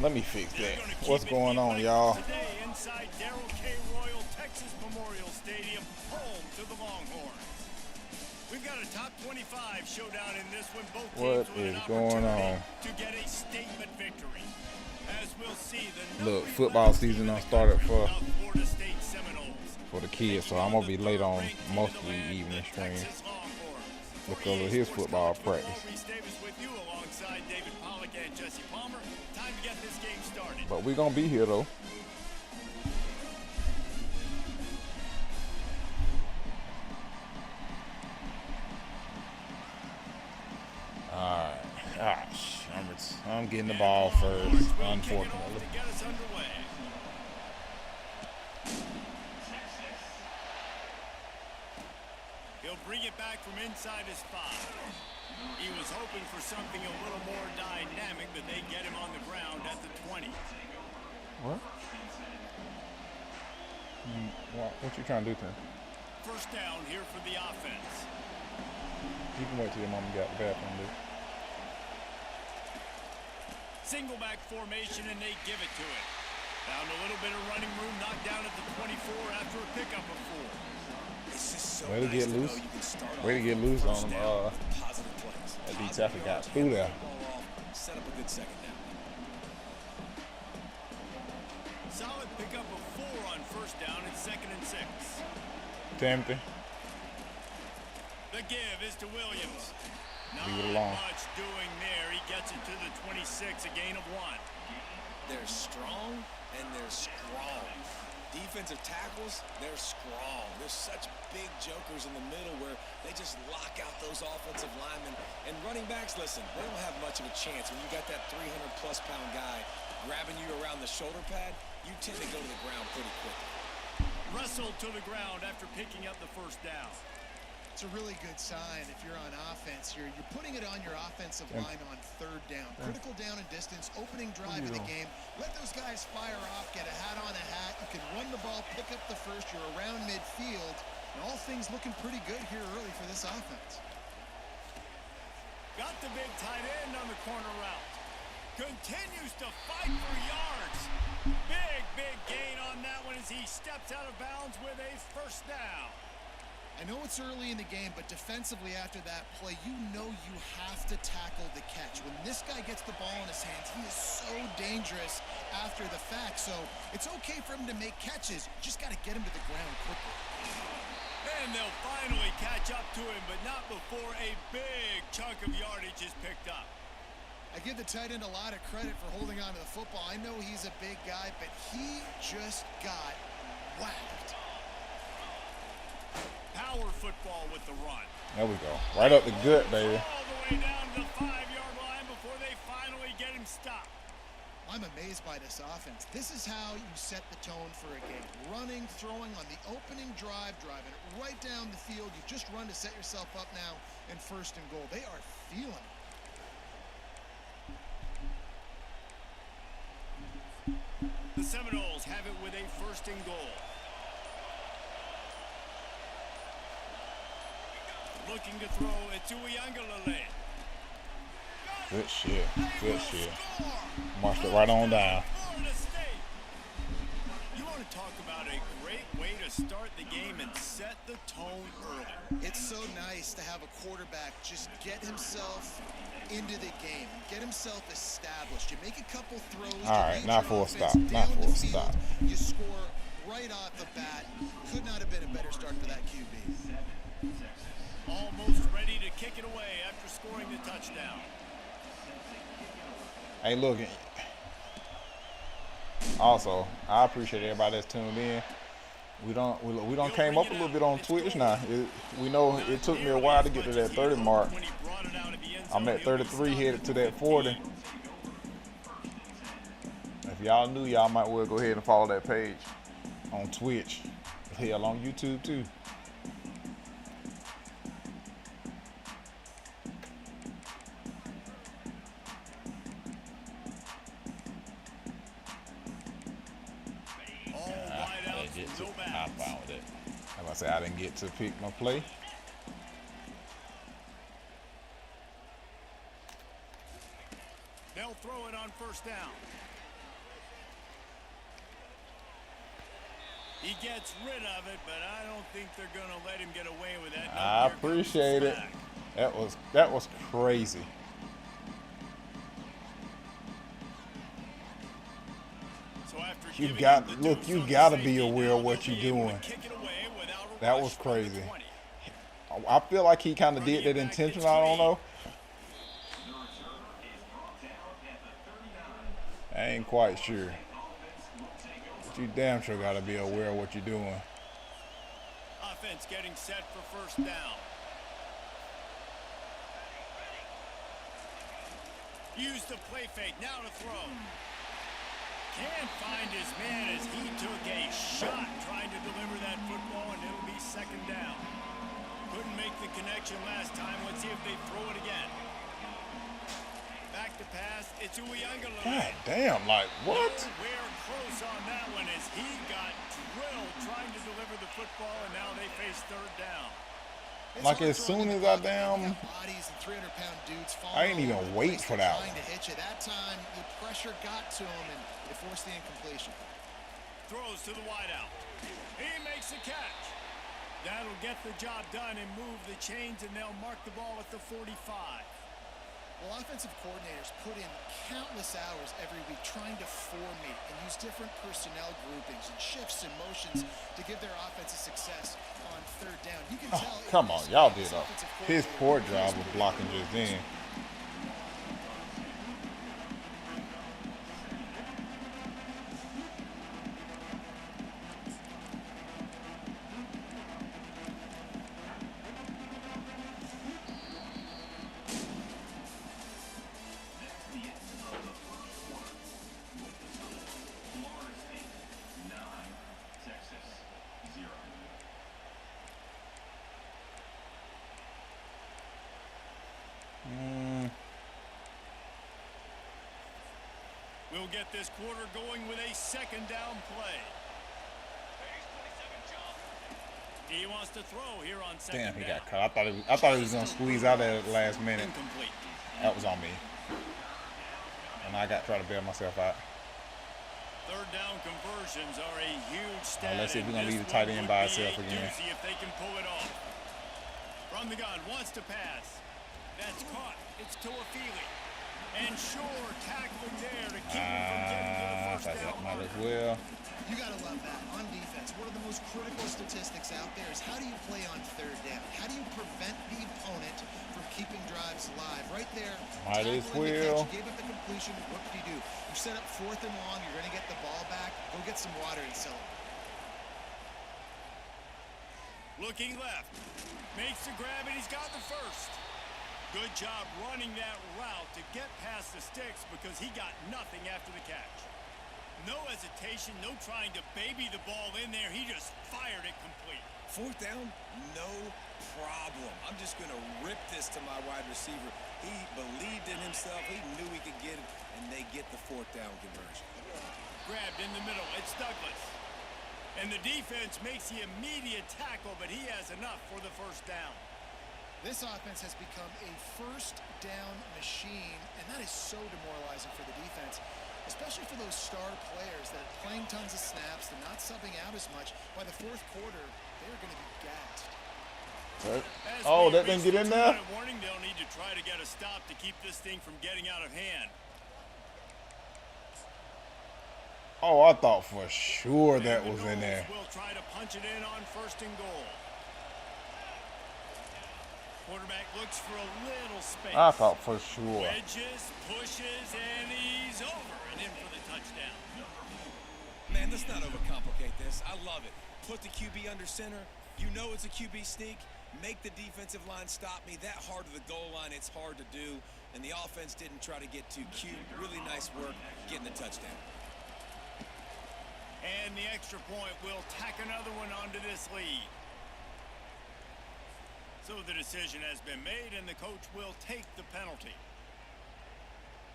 Let me fix that. What's going on, y'all? Today inside Darrell K. Royal Texas Memorial Stadium, home to the Longhorns. We've got a top 25 showdown in this one. Both teams What with is an going opportunity on? to get a statement victory. As we'll see, the Look, football season done started for Florida State Seminoles the kids, so I'm gonna be late on most of the evening stream because of his football practice. Reese Davis with you alongside David Pollock and Jesse Palmer. Time to get this game started. But we gonna be here though. Alright. Gosh, I'm getting the ball first, unfortunately. To get us underway. He'll bring it back from inside his 5. He was hoping for something a little more dynamic, but they get him on the ground at the 20. What? What you trying to do to him? First down here for the offense. You can wait till your mom get out the bathroom, dude. Single back formation, and they give it to him. Found a little bit of running room, knocked down at the 24 after a pickup of 4. Way to get loose. Way to get loose on him. That D tackle got through there. Set up a good second down. Solid pickup of 4 on first down and 2nd and 6. Timothy. The give is to Williams. Leave it Not alone. much doing there. He gets it to the 26, a gain of 1. They're strong and they're strong. Defensive tackles, they're strong. There's such big jokers in the middle where they just lock out those offensive linemen. And running backs, listen, they don't have much of a chance. When you got that 300-plus pound guy grabbing you around the shoulder pad, you tend to go to the ground pretty quickly. Wrestled to the ground after picking up the first down. It's a really good sign if you're on offense. You're putting it on your offensive line on 3rd down. Critical down and distance, opening drive of the game. Let those guys fire off, get a hat on a hat. You can run the ball, pick up the first. You're around midfield. And all things looking pretty good here early for this offense. Got the big tight end on the corner route. Continues to fight for yards. Big gain on that one as he steps out of bounds with a first down. I know it's early in the game, but defensively after that play, you know you have to tackle the catch. When this guy gets the ball in his hands, he is so dangerous after the fact. So it's okay for him to make catches. Just got to get him to the ground quickly. And they'll finally catch up to him, but not before a big chunk of yardage is picked up. I give the tight end a lot of credit for holding on to the football. I know he's a big guy, but he just got whacked. Power football with the run. There we go. Right up the gut, baby. All the way down to the 5-yard line before they finally get him stopped. I'm amazed by this offense. This is how you set the tone for a game. Running, throwing on the opening drive, driving it right down the field. You just run to set yourself up now in 1st and goal. They are feeling it. The Seminoles have it with a 1st and goal. Looking to throw it to Uiagalelei. Good shit. Good shit. Marched it right on down. Florida State. You want to talk about a great way to start the game and set the tone early. It's so nice to have a quarterback just get himself into the game, get himself established. You make a couple throws. All right, not for a stop. Not down for the a field, stop. You score right off the bat. Could not have been a better start for that QB. Almost ready to kick it away after scoring the touchdown. Hey, look. Also, I appreciate everybody that's tuned in. We don't came up a little bit on Twitch now. We know it took me a while to get to that 30 mark. I'm at 33, headed to that 40. If y'all knew, y'all might well go ahead and follow that page on Twitch. Hell, on YouTube too. I'm fine with it. As I say, I didn't get to pick my play. They'll throw it on 1st down. He gets rid of it, but I don't think they're going to let him get away with that. No, I here comes the appreciate it. flag. That was crazy. So after You giving got him the look. deuce You on the gotta be safety, aware now of what they'll you're be able to doing. kick it away without a That rush was from the crazy. 20. I feel like he kind of did that intentionally. I don't know. I ain't quite sure. But you damn sure gotta be aware of what you're doing. Offense getting set for first down. Use the play fake, now to throw. Can't find his man as he took a shot trying to deliver that football, and it'll be second down. Couldn't make the connection last time. Let's see if they throw it again. Back to pass. It's Uyunglele. God damn, like what? Nowhere close on that one as he got drilled trying to deliver the football, and now they face third down. It's Like hard as throwing soon in as I the pocket. damn, You got bodies and 300-pound dudes falling I ain't all even over the wait place for that trying one. to hit you. That time, the pressure got to him, and it forced the incompletion. Throws to the wideout. He makes the catch. That'll get the job done and move the chains, and they'll mark the ball at the 45. Well, offensive coordinators put in countless hours every week trying to formate and use different personnel groupings and shifts and motions to give their offense a success on third down. You can tell. Come on, y'all did a piss poor job of blocking just then. We'll get this quarter going with a second down play. He wants to throw here on second Damn, he down. got cut. I thought he was gonna squeeze out at the last minute. Incomplete. That was on me. And I got try to bail myself out. Third down conversions are a huge stat. Let's see if we're gonna and leave the this tight one end would by be itself a again. doozy if they can pull it off. From the gun, wants to pass. That's caught. It's Toafili. And sure, tackling there to keep him from getting to the I first thought down that might mark. as well. You got to love that. On defense, one of the most critical statistics out there is how do you play on third down? How do you prevent the opponent from keeping drives alive? Right there, Might as tackling the well. catch, you gave up the completion. What did you do? You set up fourth and long. You're going to get the ball back. Go get some water and sell it. Looking left. Makes the grab, and he's got the first. Good job running that route to get past the sticks because he got nothing after the catch. No hesitation, no trying to baby the ball in there. He just fired it complete. Fourth down, no problem. I'm just going to rip this to my wide receiver. He believed in himself. He knew he could get it, and they get the fourth down conversion. Grabbed in the middle. It's Douglas. And the defense makes the immediate tackle, but he has enough for the first down. This offense has become a first down machine, and that is so demoralizing for the defense, especially for those star players that are playing tons of snaps. They're not subbing out as much. By the fourth quarter, they're going to be gassed. As Oh, we that didn't reach get in the there? 2-minute warning, they'll need to try to get a stop to keep this thing from getting out of hand. Oh, I thought for sure that was in there. Will try to punch it in on first and goal. Quarterback looks for a little space. I thought for sure. Wedges, pushes, and he's over and in for the touchdown. Man, let's not overcomplicate this. I love it. Put the QB under center. You know it's a QB sneak. Make the defensive line stop me. That hard to the goal line, it's hard to do. And the offense didn't try to get too cute. Really nice work getting the touchdown. And the extra point will tack another one onto this lead. So the decision has been made, and the coach will take the penalty.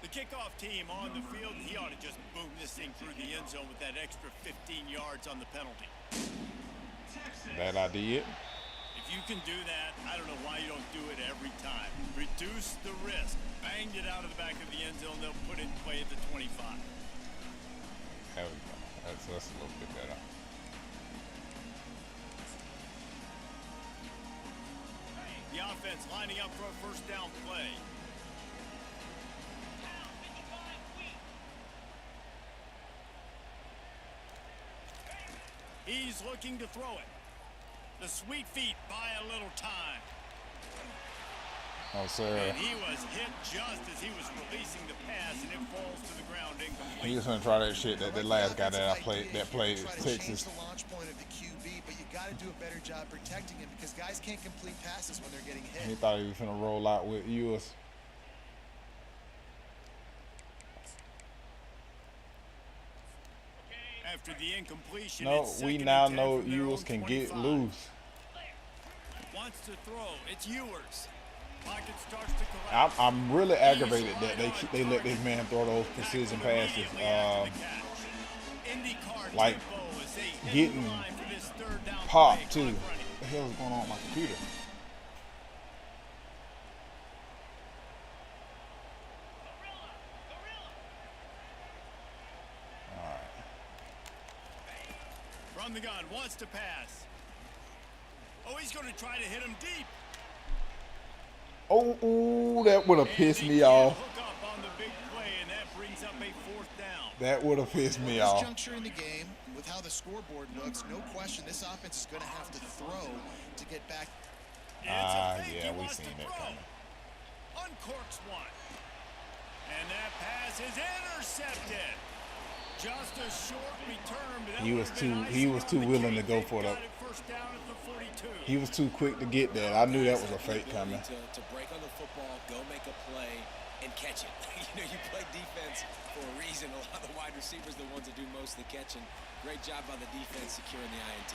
The kickoff team on the field, he ought to just boom this thing through the end zone with that extra 15 yards on the penalty. That I did. If you can do that, I don't know why you don't do it every time. Reduce the risk. Banged it out of the back of the end zone. They'll put it in play at the 25. There we go. That's a little bit better. The offense lining up for a first down play. He's looking to throw it. The sweet feet buy a little time. Oh, sir. And he was hit just as he was releasing the pass, and it falls to the ground incomplete. He just gonna try that shit that the last guy that I played played Texas. The launch point of the QB, but you got to do a better job protecting him because guys can't complete passes when they're getting hit. He thought he was gonna roll out with Ewers. After the incompletion, No, it's we second now and 10 know from their Ewers own can 25. get loose. Wants to throw. It's Ewers. Pocket starts to collapse. I'm really aggravated that they let this man throw those precision passes. Like getting popped too. What the hell is going on with my computer? From the gun, wants to pass. Oh, he's going to try to hit him deep. Oh, ooh, that would have pissed me off. Hook up on the big play, and that brings up a fourth down. That would have pissed me This off. juncture in the game, with how the scoreboard looks, no question this offense is going to have to throw to get back. Yeah, we seen that coming. Uncorks one. And that pass is intercepted. Just a short return. But He was too willing to go for the. First down at the 42. He was too quick to get that. I knew that was a fake coming. To break on the football, go make a play, and catch it. You play defense for a reason. A lot of the wide receivers are the ones that do most of the catching. Great job by the defense securing the INT.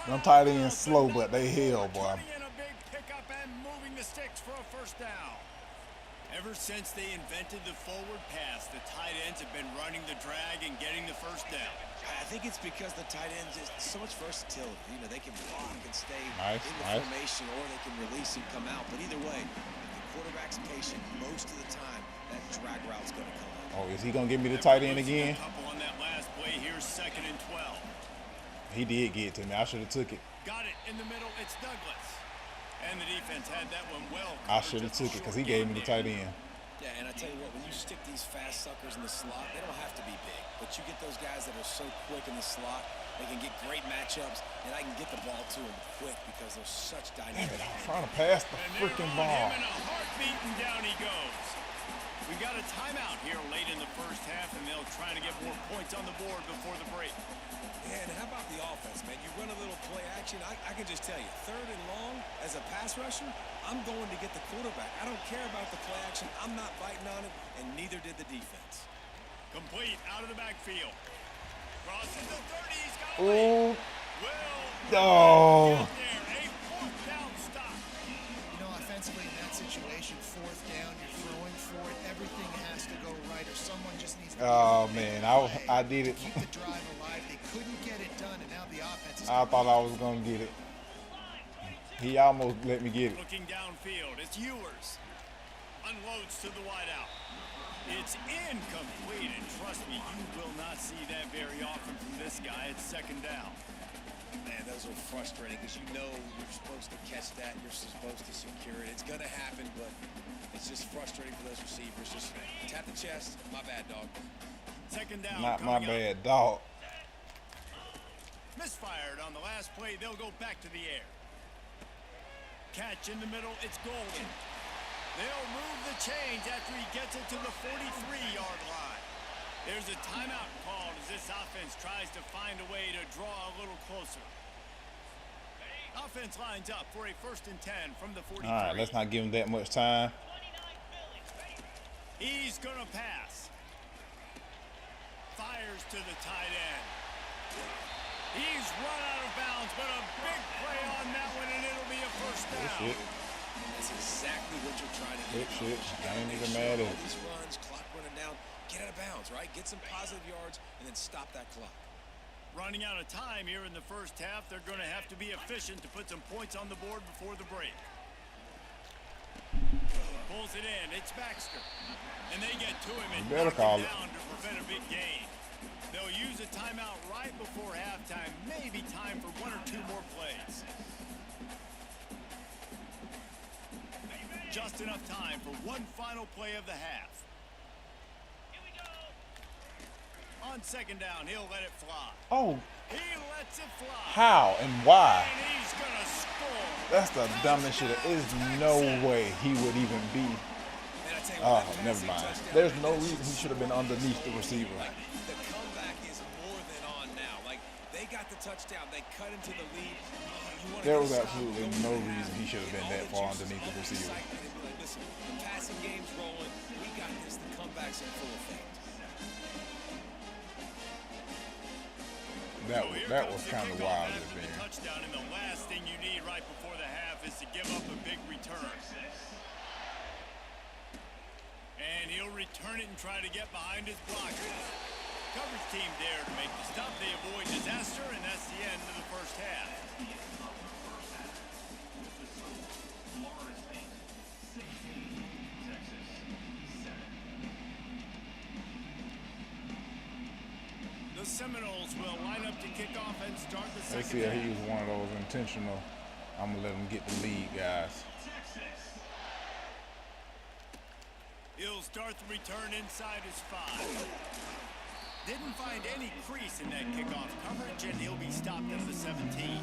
Them tight ends slow, but they hell, boy. In a big pickup and moving the sticks for a first down. Ever since they invented the forward pass, the tight ends have been running the drag and getting the first down. I think it's because the tight ends is so much versatility. They can block and stay Nice, in the formation, or they can release and come out. But either way, if the quarterback's patient, most of the time that drag route's going to come out. Oh, is he gonna give me the tight end again? A couple on that last play. Here's 2nd and 12. He did get it to me. I should have took it. Got it in the middle. It's Douglas. And the defense had that one well covered. I should have took it because he gave me the tight end. Yeah, and I tell you what, when you stick these fast suckers in the slot, they don't have to be big. But you get those guys that are so quick in the slot, they can get great matchups, and I can get the ball to them quick because they're such dynamic. Damn it, I'm trying to pass the freaking ball. And a heartbeat, and down he goes. We got a timeout here late in the first half, and they'll try to get more points on the board before the break. Yeah, and how about the offense, man? You run a little play action. I can just tell you, 3rd and long, as a pass rusher, I'm going to get the quarterback. I don't care about the play action. I'm not biting on it, and neither did the defense. Complete out of the backfield. Crosses the 30. He's got a Oh, Will. oh. There, a fourth down stop. Offensively in that situation, 4th down, you're throwing for it. Everything has to go right, or someone just needs to. Oh man, I did it. Keep the drive alive. They couldn't get it done, and now the offense is. I thought I was gonna get it. He almost let me get it. Looking downfield, it's Ewers. Unloads to the wideout. It's incomplete, and trust me, you will not see that very often from this guy. It's 2nd down. Man, those are frustrating because you're supposed to catch that. You're supposed to secure it. It's going to happen, but it's just frustrating for those receivers. Just tap the chest. My bad, dog. 2nd down. Not my coming up. bad, dog. Misfired on the last play. They'll go back to the air. Catch in the middle. It's Golden. They'll move the chains after he gets it to the 43-yard line. There's a timeout called as this offense tries to find a way to draw a little closer. Offense lines up for a 1st and 10 from the 43. All right, let's not give him that much time. He's going to pass. Fires to the tight end. He's run out of bounds, but a big play on that one, and it'll be a first down. That's exactly what you're trying to do. Good shit. Game even matter. All these runs, clock running down, get out of bounds, right? Get some positive yards, and then stop that clock. Running out of time here in the first half. They're going to have to be efficient to put some points on the board before the break. Pulls it in. It's Baxter. And they get to him and knock him down to prevent a big gain. They'll use a timeout right before halftime. Maybe time for 1 or 2 more plays. just enough time for one final play of the half. On second down, he'll let it fly. Oh, He lets it fly. how and why? And he's gonna score. That's the dumbest shit. There's no way he would even be. And I tell you Oh, what, that never passing mind. touchdown There's right no there reason he just should have been underneath the receiver. Like, the comeback is more than on now. Like, they got the touchdown. They cut into the lead. You wanna There get was a stop, absolutely go no for the reason half. he should have been Get that all far juices, underneath the all the receiver. excitement, and be like, listen, the passing game's rolling. We got this. The comeback's in full effect. So here That comes was the kind of kickoff wild after at the being. touchdown, and the last thing you need right before the half is to give up a big return. And he'll return it and try to get behind his blockers. Coverage team there to make the stop. They avoid disaster, and that's the end of the first half. The Seminoles will line up to kick off and start the They second see half. he was one of those intentional. I'm gonna let him get the lead, guys. He'll start the return inside his 5. Didn't find any crease in that kickoff coverage, and he'll be stopped at the 17.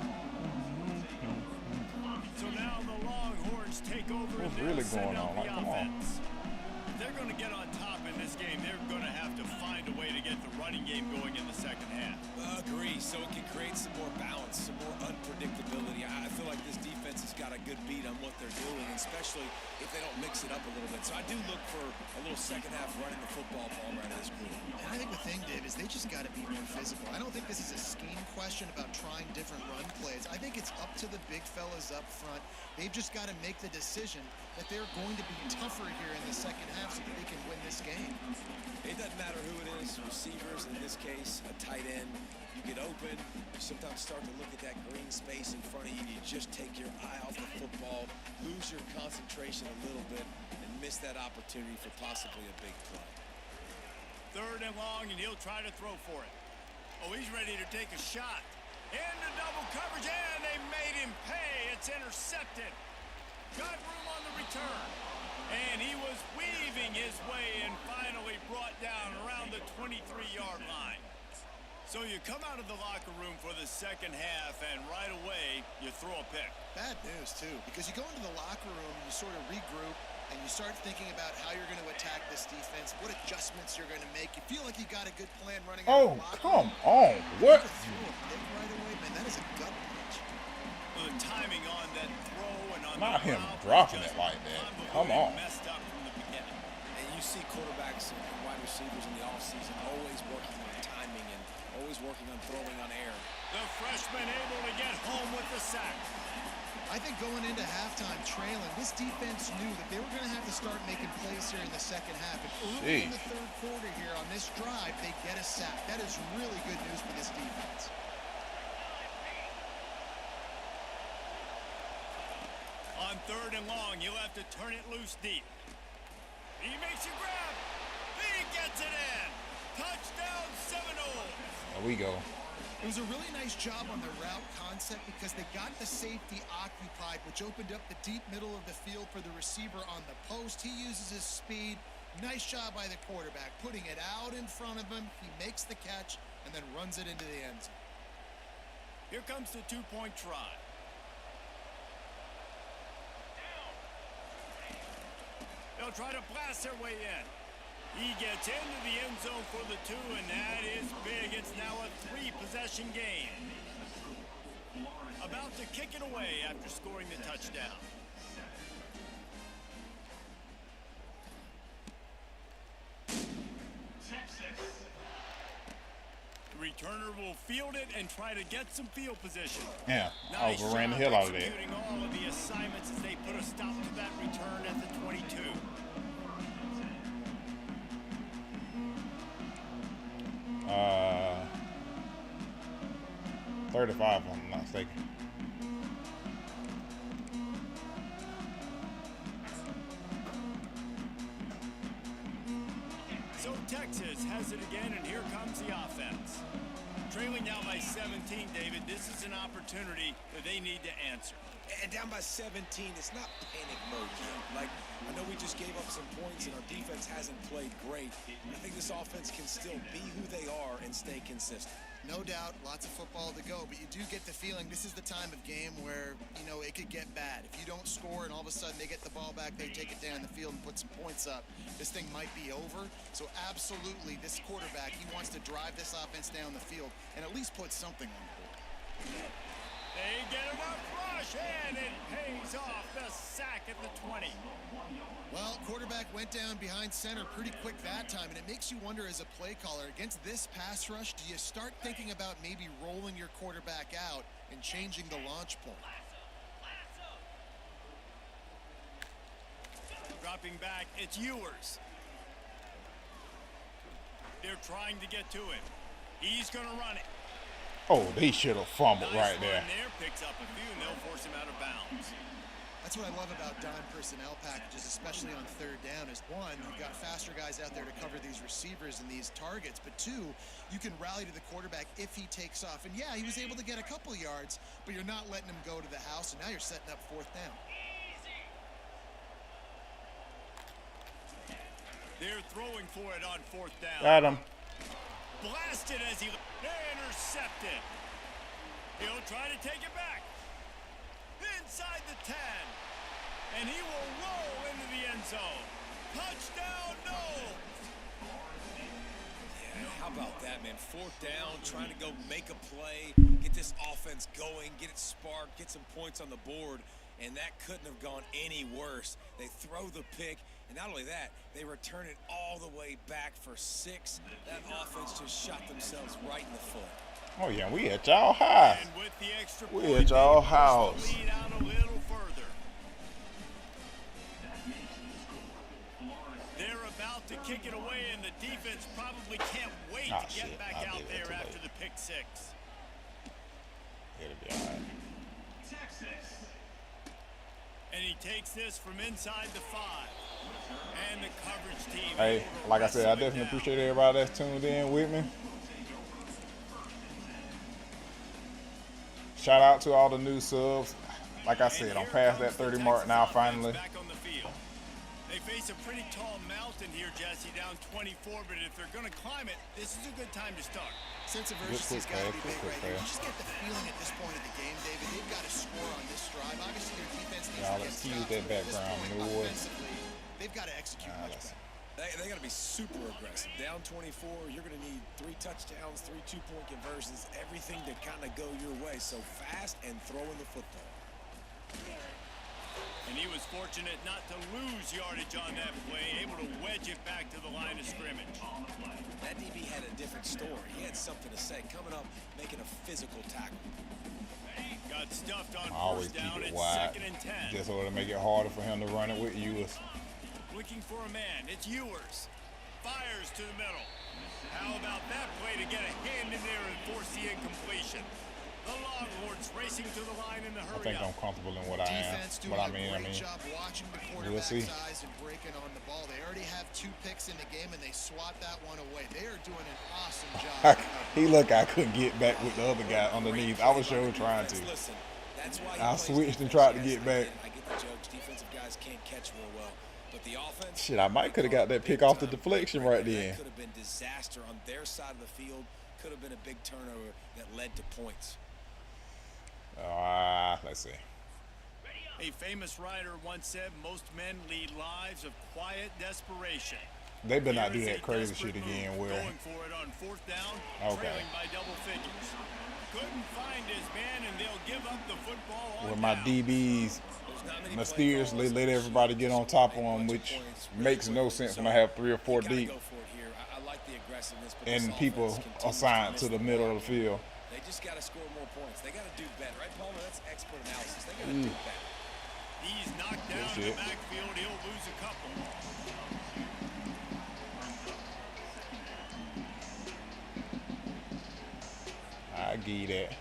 So now the Longhorns take over. What's and they'll really send going out on? the Like, come on. offense. If they're going to get on top in this game, they're going to have to find a way to get the running game going in the second half. Agree. So it can create some more balance, some more unpredictability. I feel like this defense has got a good beat on what they're doing, especially if they don't mix it up a little bit. So I do look for a little second half running the football ball right of this group. And I think the thing, Dave, is they just got to be more physical. I don't think this is a scheme question about trying different run plays. I think it's up to the big fellas up front. They've just got to make the decision that they're going to be tougher here in the second half so that they can win this game. It doesn't matter who it is, receivers in this case, a tight end. You get open, you sometimes start to look at that green space in front of you, and you just take your eye off the football, lose your concentration a little bit, and miss that opportunity for possibly a big play. Third and long, and he'll try to throw for it. Oh, he's ready to take a shot. Into double coverage, and they made him pay. It's intercepted. Got room on the return. And he was weaving his way and finally brought down around the 23-yard line. So you come out of the locker room for the second half, and right away, you throw a pick. Bad news, too, because you go into the locker room, you sort of regroup, and you start thinking about how you're going to attack this defense, what adjustments you're going to make. You feel like you got a good plan running out of Oh, the locker come room. on. What? To throw a pick right away, man, that is a gut punch. The timing on that throw and on Not the him route dropping was it like that. unbelievably Come on. messed up from the beginning. And you see quarterbacks and wide receivers in the offseason always working on timing and always working on throwing on air. The freshman able to get home with the sack. I think going into halftime trailing, this defense knew that they were going to have to start making plays here in the second half. And early in the third quarter here on this drive, they get a sack. That is really good news for this defense. On third and long, you'll have to turn it loose deep. He makes a grab. He gets it in. Touchdown Seminoles. There we go. It was a really nice job on the route concept because they got the safety occupied, which opened up the deep middle of the field for the receiver on the post. He uses his speed. Nice job by the quarterback, putting it out in front of him. He makes the catch and then runs it into the end zone. Here comes the two-point try. They'll try to blast their way in. He gets into the end zone for the 2, and that is big. It's now a 3-possession game. About to kick it away after scoring the touchdown. The returner will field it and try to get some field position. Yeah, Nice I overran the job hell out of that. executing all of the assignments as they put a stop to that return at the 22. 35, if I'm not mistaken. So Texas has it again, and here comes the offense. Trailing down by 17, David, this is an opportunity that they need to answer. And down by 17, it's not panic mode yet. Like, I know we just gave up some points and our defense hasn't played great. I think this offense can still be who they are and stay consistent. No doubt, lots of football to go, but you do get the feeling this is the time of game where, you know, it could get bad. If you don't score and all of a sudden they get the ball back, they take it down the field and put some points up, this thing might be over. So absolutely, this quarterback, he wants to drive this offense down the field and at least put something on the board. They get enough rush, and it pays off. The sack at the 20. Well, quarterback went down behind center pretty quick that time, and it makes you wonder as a play caller, against this pass rush, do you start thinking about maybe rolling your quarterback out and changing the launch point? Dropping back, it's Ewers. They're trying to get to him. He's going to run it. Oh, they should have fumbled right there. Picks up a few, and they'll force him out of bounds. That's what I love about dime personnel packages, especially on third down, is one, you've got faster guys out there to cover these receivers and these targets, but two, you can rally to the quarterback if he takes off. And yeah, he was able to get a couple yards, but you're not letting him go to the house, and now you're setting up fourth down. They're throwing for it on fourth down. Got him. Blasted as he intercepted. He'll try to take it back. Inside the 10. And he will roll into the end zone. Touchdown, Knowles. Yeah, how about that, man? Fourth down, trying to go make a play, get this offense going, get it sparked, get some points on the board, and that couldn't have gone any worse. They throw the pick, and not only that, they return it all the way back for 6. That offense just shot themselves right in the foot. Oh yeah, we at y'all house. And with the extra We point, at y'all they push house. the lead out a little further. They're about to kick it away, and the defense probably can't wait to shit. get back I out did it there too after late. the pick 6. It'll be all right. And he takes this from inside the 5. And the coverage team. Hey, able to like I wrestle said, I it definitely down. appreciate everybody that's tuned in with me. Shout out to all the new subs. Like I said, I'm past that 30 mark now finally. Back on the field. They face a pretty tall mountain here, Jesse, down 24, but if they're going to climb it, this is a good time to start. Sense of Good urgency's quick got to be pass, big quick right here. You pass. just get the feeling at this point of the game, David, they've got to score on this drive. Obviously, their defense needs Y'all to get excuse stops, that but at this background point, noise. offensively, they've got to execute much better. They got to be super aggressive. Down 24, you're going to need 3 touchdowns, 3 two-point conversions, everything to kind of go your way. So fast and throwing the football. And he was fortunate not to lose yardage on that play, able to wedge it back to the line of scrimmage. That DB had a different story. He had something to say, coming up, making a physical tackle. Got stuffed on I always first keep down. it It's wide, 2nd and 10. just so to make it harder for him to run it with Ewers. Looking for a man. It's Ewers. Fires to the middle. How about that play to get a hand in there and force the incompletion? The Longhorns racing to the line in the I hurry think I'm up. comfortable in what I am. Defense doing But I a mean, great job watching the we'll see. quarterback's eyes and breaking on the ball. They already have 2 picks in the game, and they swat that one away. They are doing an awesome job. He looked, I couldn't get back with the other guy underneath. I was sure trying to. Listen, that's why I switched and tried to get back. I get the jokes. Defensive guys can't catch real well. But the offense... Shit, I might could have got that pick off the deflection right then. That could have been disaster on their side of the field. Could have been a big turnover that led to points. Let's see. A famous writer once said, most men lead lives of quiet desperation. They better not Here do is that a crazy desperate shit again, move, Will. Going for it on fourth down, Okay. trailing by double figures. Couldn't find his man, and they'll give up the football on With my down. DBs There's not many mysteriously play let calls. everybody get on top of Make a them, bunch of which points makes really no quickly. sense So when I have 3 or 4 you gotta deep go for it here. I like the aggressiveness, but and this people offense continues assigned miss to the middle ball. of the field. They just got to score more points. They got to do better, right, Palmer? That's expert analysis. They got to do better. He's knocked down in shit. the backfield. He'll lose a couple. I give you that.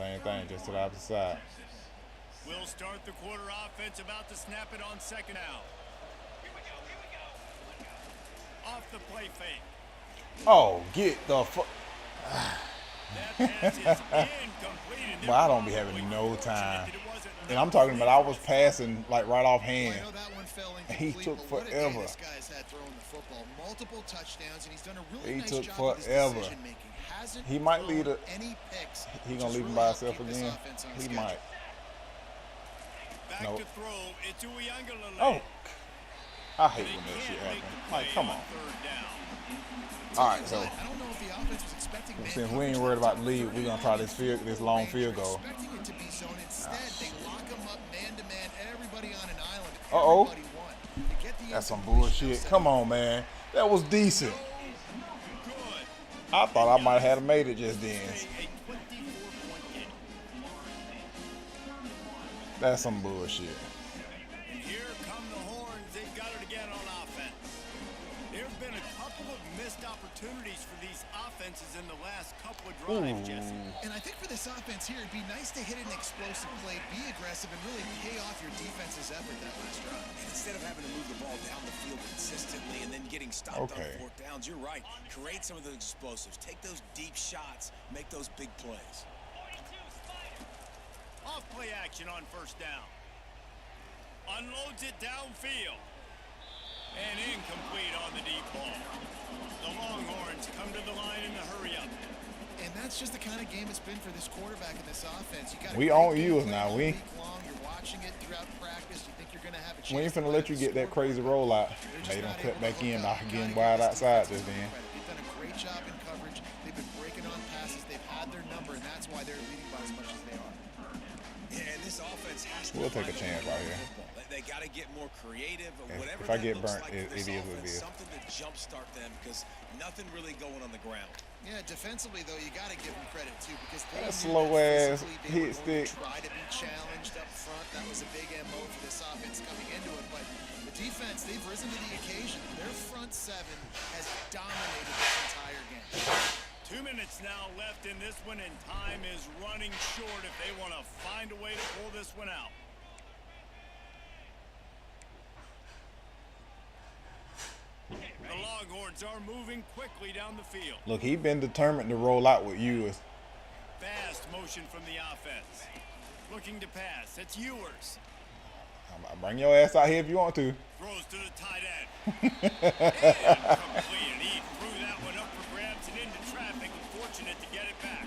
Same thing, just to the opposite side. We'll start the quarter offense, about to snap it on second out. Off the play fake. Oh, get the fuck. That pass is incomplete. Well, I don't be having no time. And I'm talking about I was passing like right off hand. Well, I know that one fell He incomplete, took but what a day forever. this guy's had throwing the football. Multiple touchdowns, and he's done a really He nice took job with his forever. decision-making. Hasn't He might thrown lead a- any picks. He which gonna has leave him really by helped himself keep this again. offense on He schedule. might. Back Nope. to throw. It's Uyunglele. Oh, I hate They when that can't shit make happens. the Like, play come on on. third down. All right, so I don't know if the offense was expecting man since we coverage ain't worried that about time. the lead, we're gonna try this long field goal. Expecting it to be zone. Instead, they lock him up man to man. Everybody on an island. Uh-oh. Everybody won. To get the That's some incompletion, bullshit. they'll Come set on, man. That was decent. Good. I thought I might have made it just then. A 24-point game. That's some bullshit. And here come the Horns. They've got it again on offense. There's been a couple of missed opportunities for these offenses in the last couple of drives, Jesse. And I think for this offense here, it'd be nice to hit an explosive play, be aggressive, and really pay off your defense's effort that last drive. And instead of having to move the ball down the field consistently and then getting stopped Okay. on fourth downs, you're right. Create some of those explosives. Take those deep shots. Make those big plays. Off play action on first down. Unloads it downfield. And incomplete on the deep ball. The Longhorns come to the line in the hurry up. And that's just the kind of game it's been for this quarterback in this offense. You got We own you now. We You're watching it throughout practice. You think you're going to have a chance. we ain't to finna play let you the get that scoreboard. crazy rollout. They're just They don't not cut able to back hook in, up. now You getting gotta wide give this outside defensive just then. credit. They've done a great job in coverage. They've been breaking on passes. They've had their number, and that's why they're leading by as much as they are. Yeah, and this offense has to We'll take a find chance way right to here. football. They got to get more creative, or whatever if I that get looks burnt, like it for this is what it offense, is. something to jumpstart them because nothing really going on the ground. Yeah, defensively, though, you got to give them credit, too, because they That knew slow that ass physically they hit were going to stick. try to be challenged up front. That was a big MO for this offense coming into it. But the defense, they've risen to the occasion. Their front seven has dominated this entire game. 2 minutes now left in this one, and time is running short if they want to find a way to pull this one out. The Longhorns are moving quickly down the field. Look, he been determined to roll out with you. Fast motion from the offense. Looking to pass. It's Ewers. Bring your ass out here if you want to. Throws to the tight end. Incomplete. He threw that one up for grabs and into traffic. Fortunate to get it back.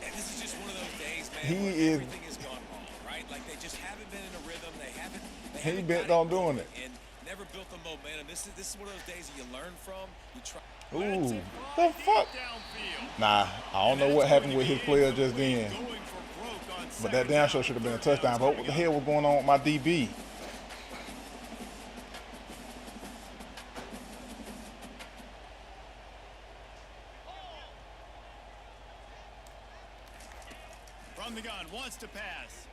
And this is just one of those days, man, He where is- everything has gone wrong, right? Like they just haven't been in a rhythm. They haven't He got bent it on doing going it. and never built the momentum. This is one of those days that you learn from. You try. Ooh, Lets it the fly fuck? deep downfield. Nah, I don't know what happened with his player just then. Going for broke on But that second damn down. sure should have been a touchdown. But what the hell was going on with my DB? From the gun, wants to pass.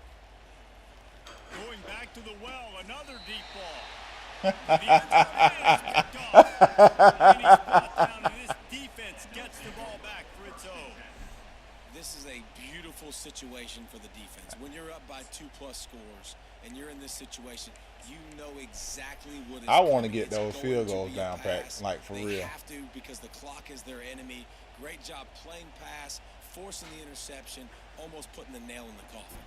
Going back to the well, another deep ball. The is picked off. And he's brought down, and this defense gets the ball back for its own. This is a beautiful situation for the defense. When you're up by 2+ scores and you're in this situation, you know exactly what is I wanna coming. get It's those going field to goals be a down pat, pass. like, for they real. have to because the clock is their enemy. Great job playing pass, forcing the interception, almost putting the nail in the coffin.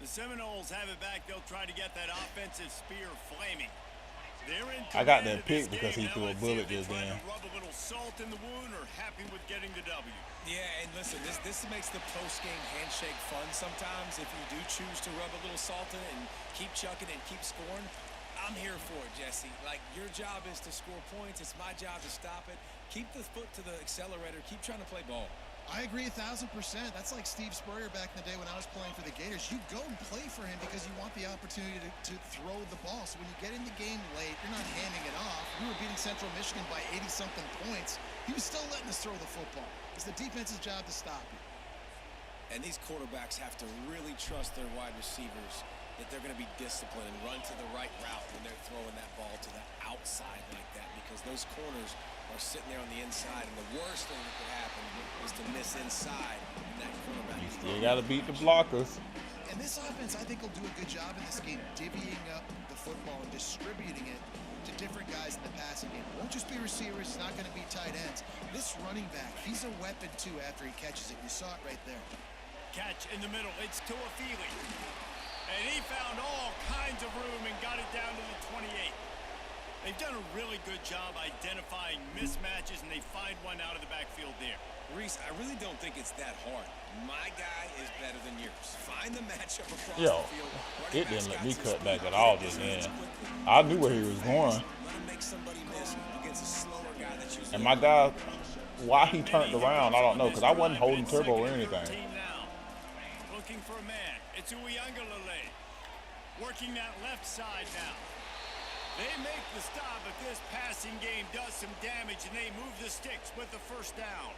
The Seminoles have it back. They'll try to get that offensive spear flaming. They're in I got command that of this pick because game. he Now threw a let's see bullet if they just try then. to rub a little salt in the wound or happy with getting the W. Yeah, and listen, this makes the post-game handshake fun sometimes if you do choose to rub a little salt in it and keep chucking and keep scoring. I'm here for it, Jesse. Like, your job is to score points. It's my job to stop it. Keep the foot to the accelerator. Keep trying to play ball. I agree 1,000%. That's like Steve Spurrier back in the day when I was playing for the Gators. You go and play for him because you want the opportunity to throw the ball. So when you get in the game late, you're not handing it off. We were beating Central Michigan by 80-something points. He was still letting us throw the football. It's the defense's job to stop you. And these quarterbacks have to really trust their wide receivers that they're going to be disciplined and run to the right route when they're throwing that ball to the outside like that, because those corners are sitting there on the inside, and the worst thing that could happen is to miss inside, and that quarterback is You got to beat the blockers. And this offense, I think, will do a good job in this game divvying up the football and distributing it to different guys in the passing game. It won't just be receivers. It's not going to be tight ends. This running back, he's a weapon, too, after he catches it. You saw it right there. Catch in the middle. It's Tuafili. And he found all kinds of room and got it down to the 28. They've done a really good job identifying mismatches, and they find one out of the backfield there. Reese, I really don't think it's that hard. My guy is better than yours. Find the matchup across Yo, the field. it didn't let me cut back at all just then. I knew where he was going. Let him make somebody miss against a slower guy that's usually. And my guy, why he turned around, I don't know, because I wasn't holding turbo or anything. Looking for a man. It's Uiagalelei. Working that left side now. They make the stop, but this passing game does some damage, and they move the sticks with the first down.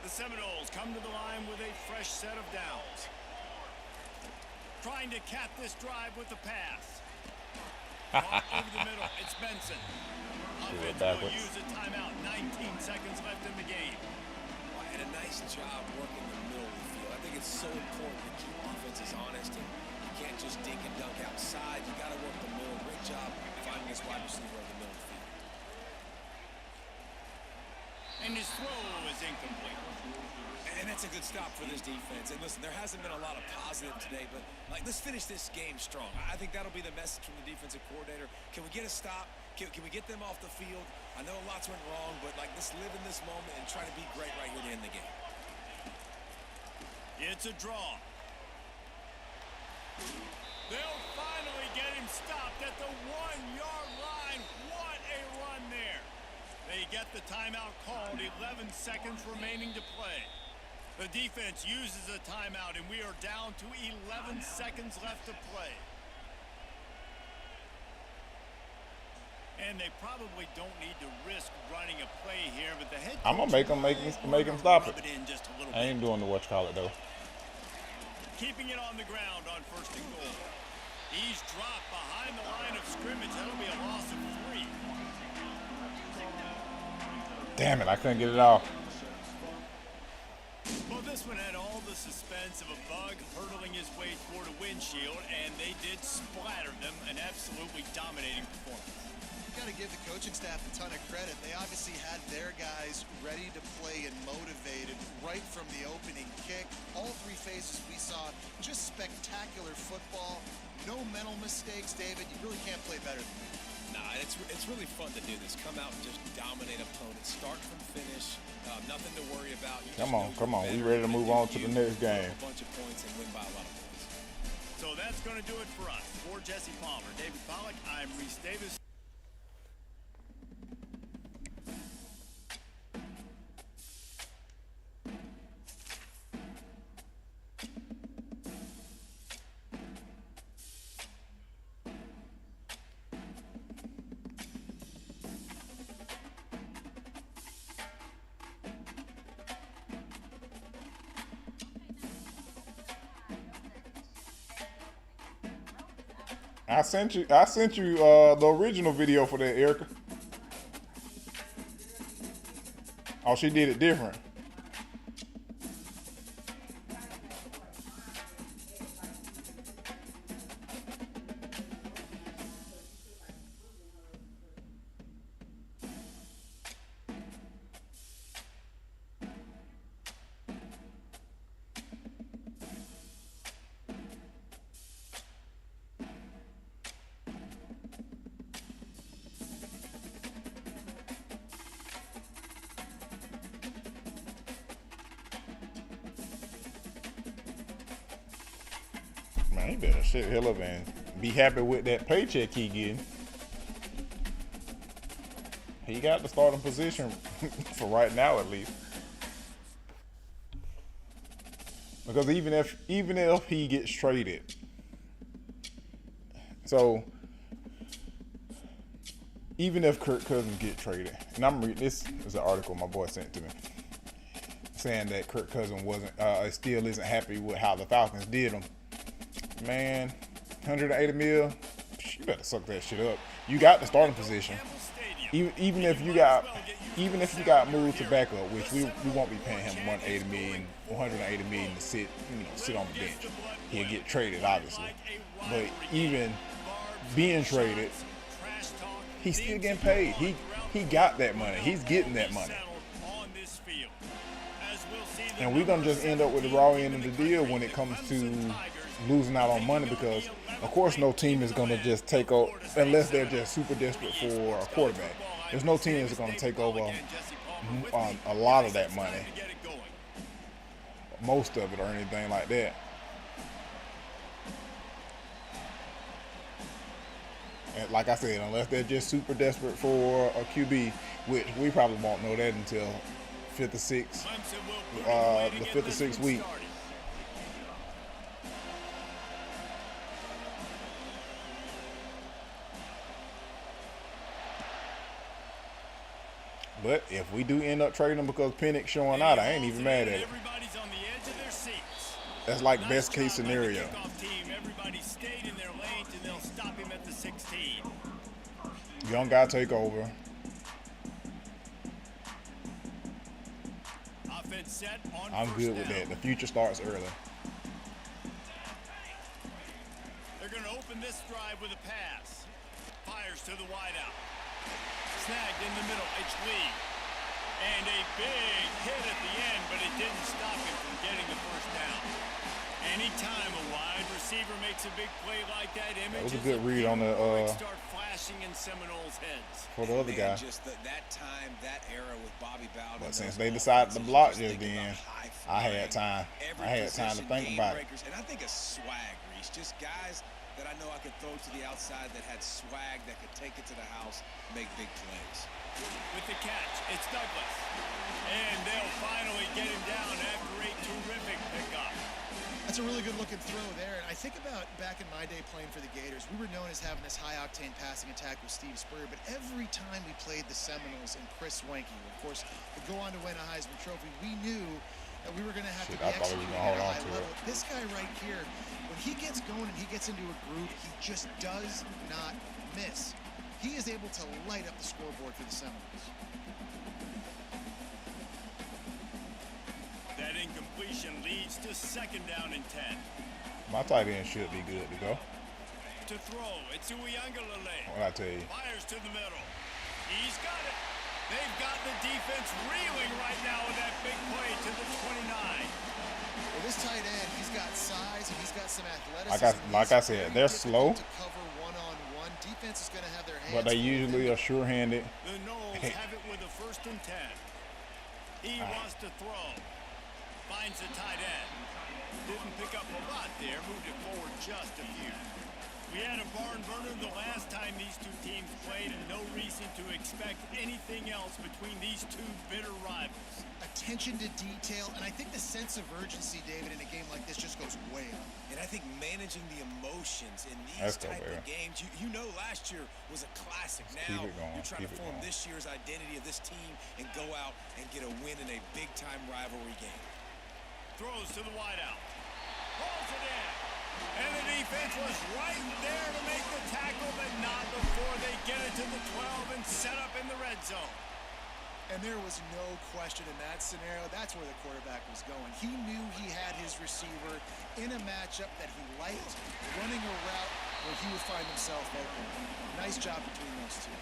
The Seminoles come to the line with a fresh set of downs. Trying to cap this drive with the pass. Over the middle, it's Benson. Offense will use a timeout. 19 seconds left in the game. And a nice job working the middle of the field. I think it's so important to keep offenses honest, and you can't just dink and dunk outside. You got to work the middle. Great job finding this wide receiver over the middle of the field. And his throw is incomplete. And that's a good stop for this defense. And listen, there hasn't been a lot of positive today, but let's finish this game strong. I think that'll be the message from the defensive coordinator. Can we get a stop? Can we get them off the field? I know lots went wrong, but let's live in this moment and try to be great right here to end the game. It's a draw. They'll finally get him stopped at the 1-yard line. What a run there. They get the timeout called. 11 seconds remaining to play. The defense uses a timeout, and we are down to 11 seconds left to play. And they probably don't need to risk running a play here, but the head coach, I'm gonna make him stop it. in just a little I ain't bit. doing the what you call it though. Keeping it on the ground on 1st and goal. He's dropped behind the line of scrimmage. That'll be a loss of 3. Damn it, I couldn't get it off. Well, this one had all the suspense of a bug hurtling his way toward a windshield, and they did splatter them. An absolutely dominating performance. You got to give the coaching staff a ton of credit. They obviously had their guys ready to play and motivated right from the opening kick. All 3 phases we saw, just spectacular football. No mental mistakes, David. You really can't play better than that. Nah, it's really fun to do this. Come out and just dominate opponents. Start from finish. Nothing to worry about. Come on. We ready to move on to the next game. A bunch of points and win by a lot of points. So that's going to do it for us. For Jesse Palmer, David Pollack, I'm Reese Davis. I sent you the original video for that, Erica. Oh, she did it different. Man, he better shit hell up and be happy with that paycheck he getting. He got the starting position for right now, at least. Because even if he gets traded, so even if Kirk Cousins get traded, and I'm reading, this is an article my boy sent to me. saying that Kirk Cousins still isn't happy with how the Falcons did him. Man, 180 mil, you better suck that shit up. You got the starting position. Even if you got moved to backup, which we won't be paying him 180 million to sit on the bench. He'll get traded, obviously. But even being traded, he's still getting paid. He got that money. He's getting that money. And we're gonna just end up with the raw end of the deal when it comes to losing out on money, because of course no team is gonna just take over unless they're just super desperate for a quarterback. There's no team that's gonna take over a lot of that money, most of it, or anything like that. And like I said, unless they're just super desperate for a QB, which we probably won't know that until the 5th or 6th week. But if we do end up trading them because Penix showing out, I ain't even mad at it. That's like best case scenario. Young guy take over. I'm good with that. The future starts early. They're going to open this drive with a pass. Fires to the wideout. Snagged in the middle. It's Lee. And a big hit at the end, but it didn't stop him from getting the first down. Anytime a wide receiver makes a big play like that, that was a good read on the start flashing in Seminoles' heads. For the other guy. Just that time, that era with Bobby Bowden. But since they decided to block just then, I had time. I had time to think about it. And I think a swag, Reese. Just guys that I know I could throw to the outside that had swag, that could take it to the house, make big plays. With the catch, it's Douglas. And they'll finally get him down after a terrific pickup. That's a really good looking throw there. And I think about back in my day playing for the Gators, we were known as having this high octane passing attack with Steve Spurrier, but every time we played the Seminoles and Chris Wenke, of course, would go on to win a Heisman Trophy, we knew that we were going to have to be executing at a high level. This guy right here, when he gets going and he gets into a groove, he just does not miss. He is able to light up the scoreboard for the Seminoles. That incompletion leads to 2nd down and 10. My tight end should be good to go. To throw, it's Uiagalelei. What I tell you? Fires to the middle. He's got it. They've got the defense reeling right now with that big play to the 29. Well, this tight end, he's got size and he's got some athleticism. Like I said, they're slow. To cover one-on-one. Defense is going to have their hands. But they usually are sure-handed. The Noles have it with a 1st and 10. He wants to throw. Finds the tight end. Didn't pick up a lot there. Moved it forward just a few. We had a barn burner the last time these two teams played, and no reason to expect anything else between these two bitter rivals. Attention to detail, and I think the sense of urgency, David, in a game like this just goes way up. And I think managing the emotions in these type of games, you know last year was a classic. Now you're trying to form this year's identity of this team and go out and get a win in a big-time rivalry game. Throws to the wideout. Pulls it in. And the defense was right there to make the tackle, but not before they get it to the 12 and set up in the red zone. And there was no question in that scenario. That's where the quarterback was going. He knew he had his receiver in a matchup that he liked, running a route where he would find himself open. Nice job between those two.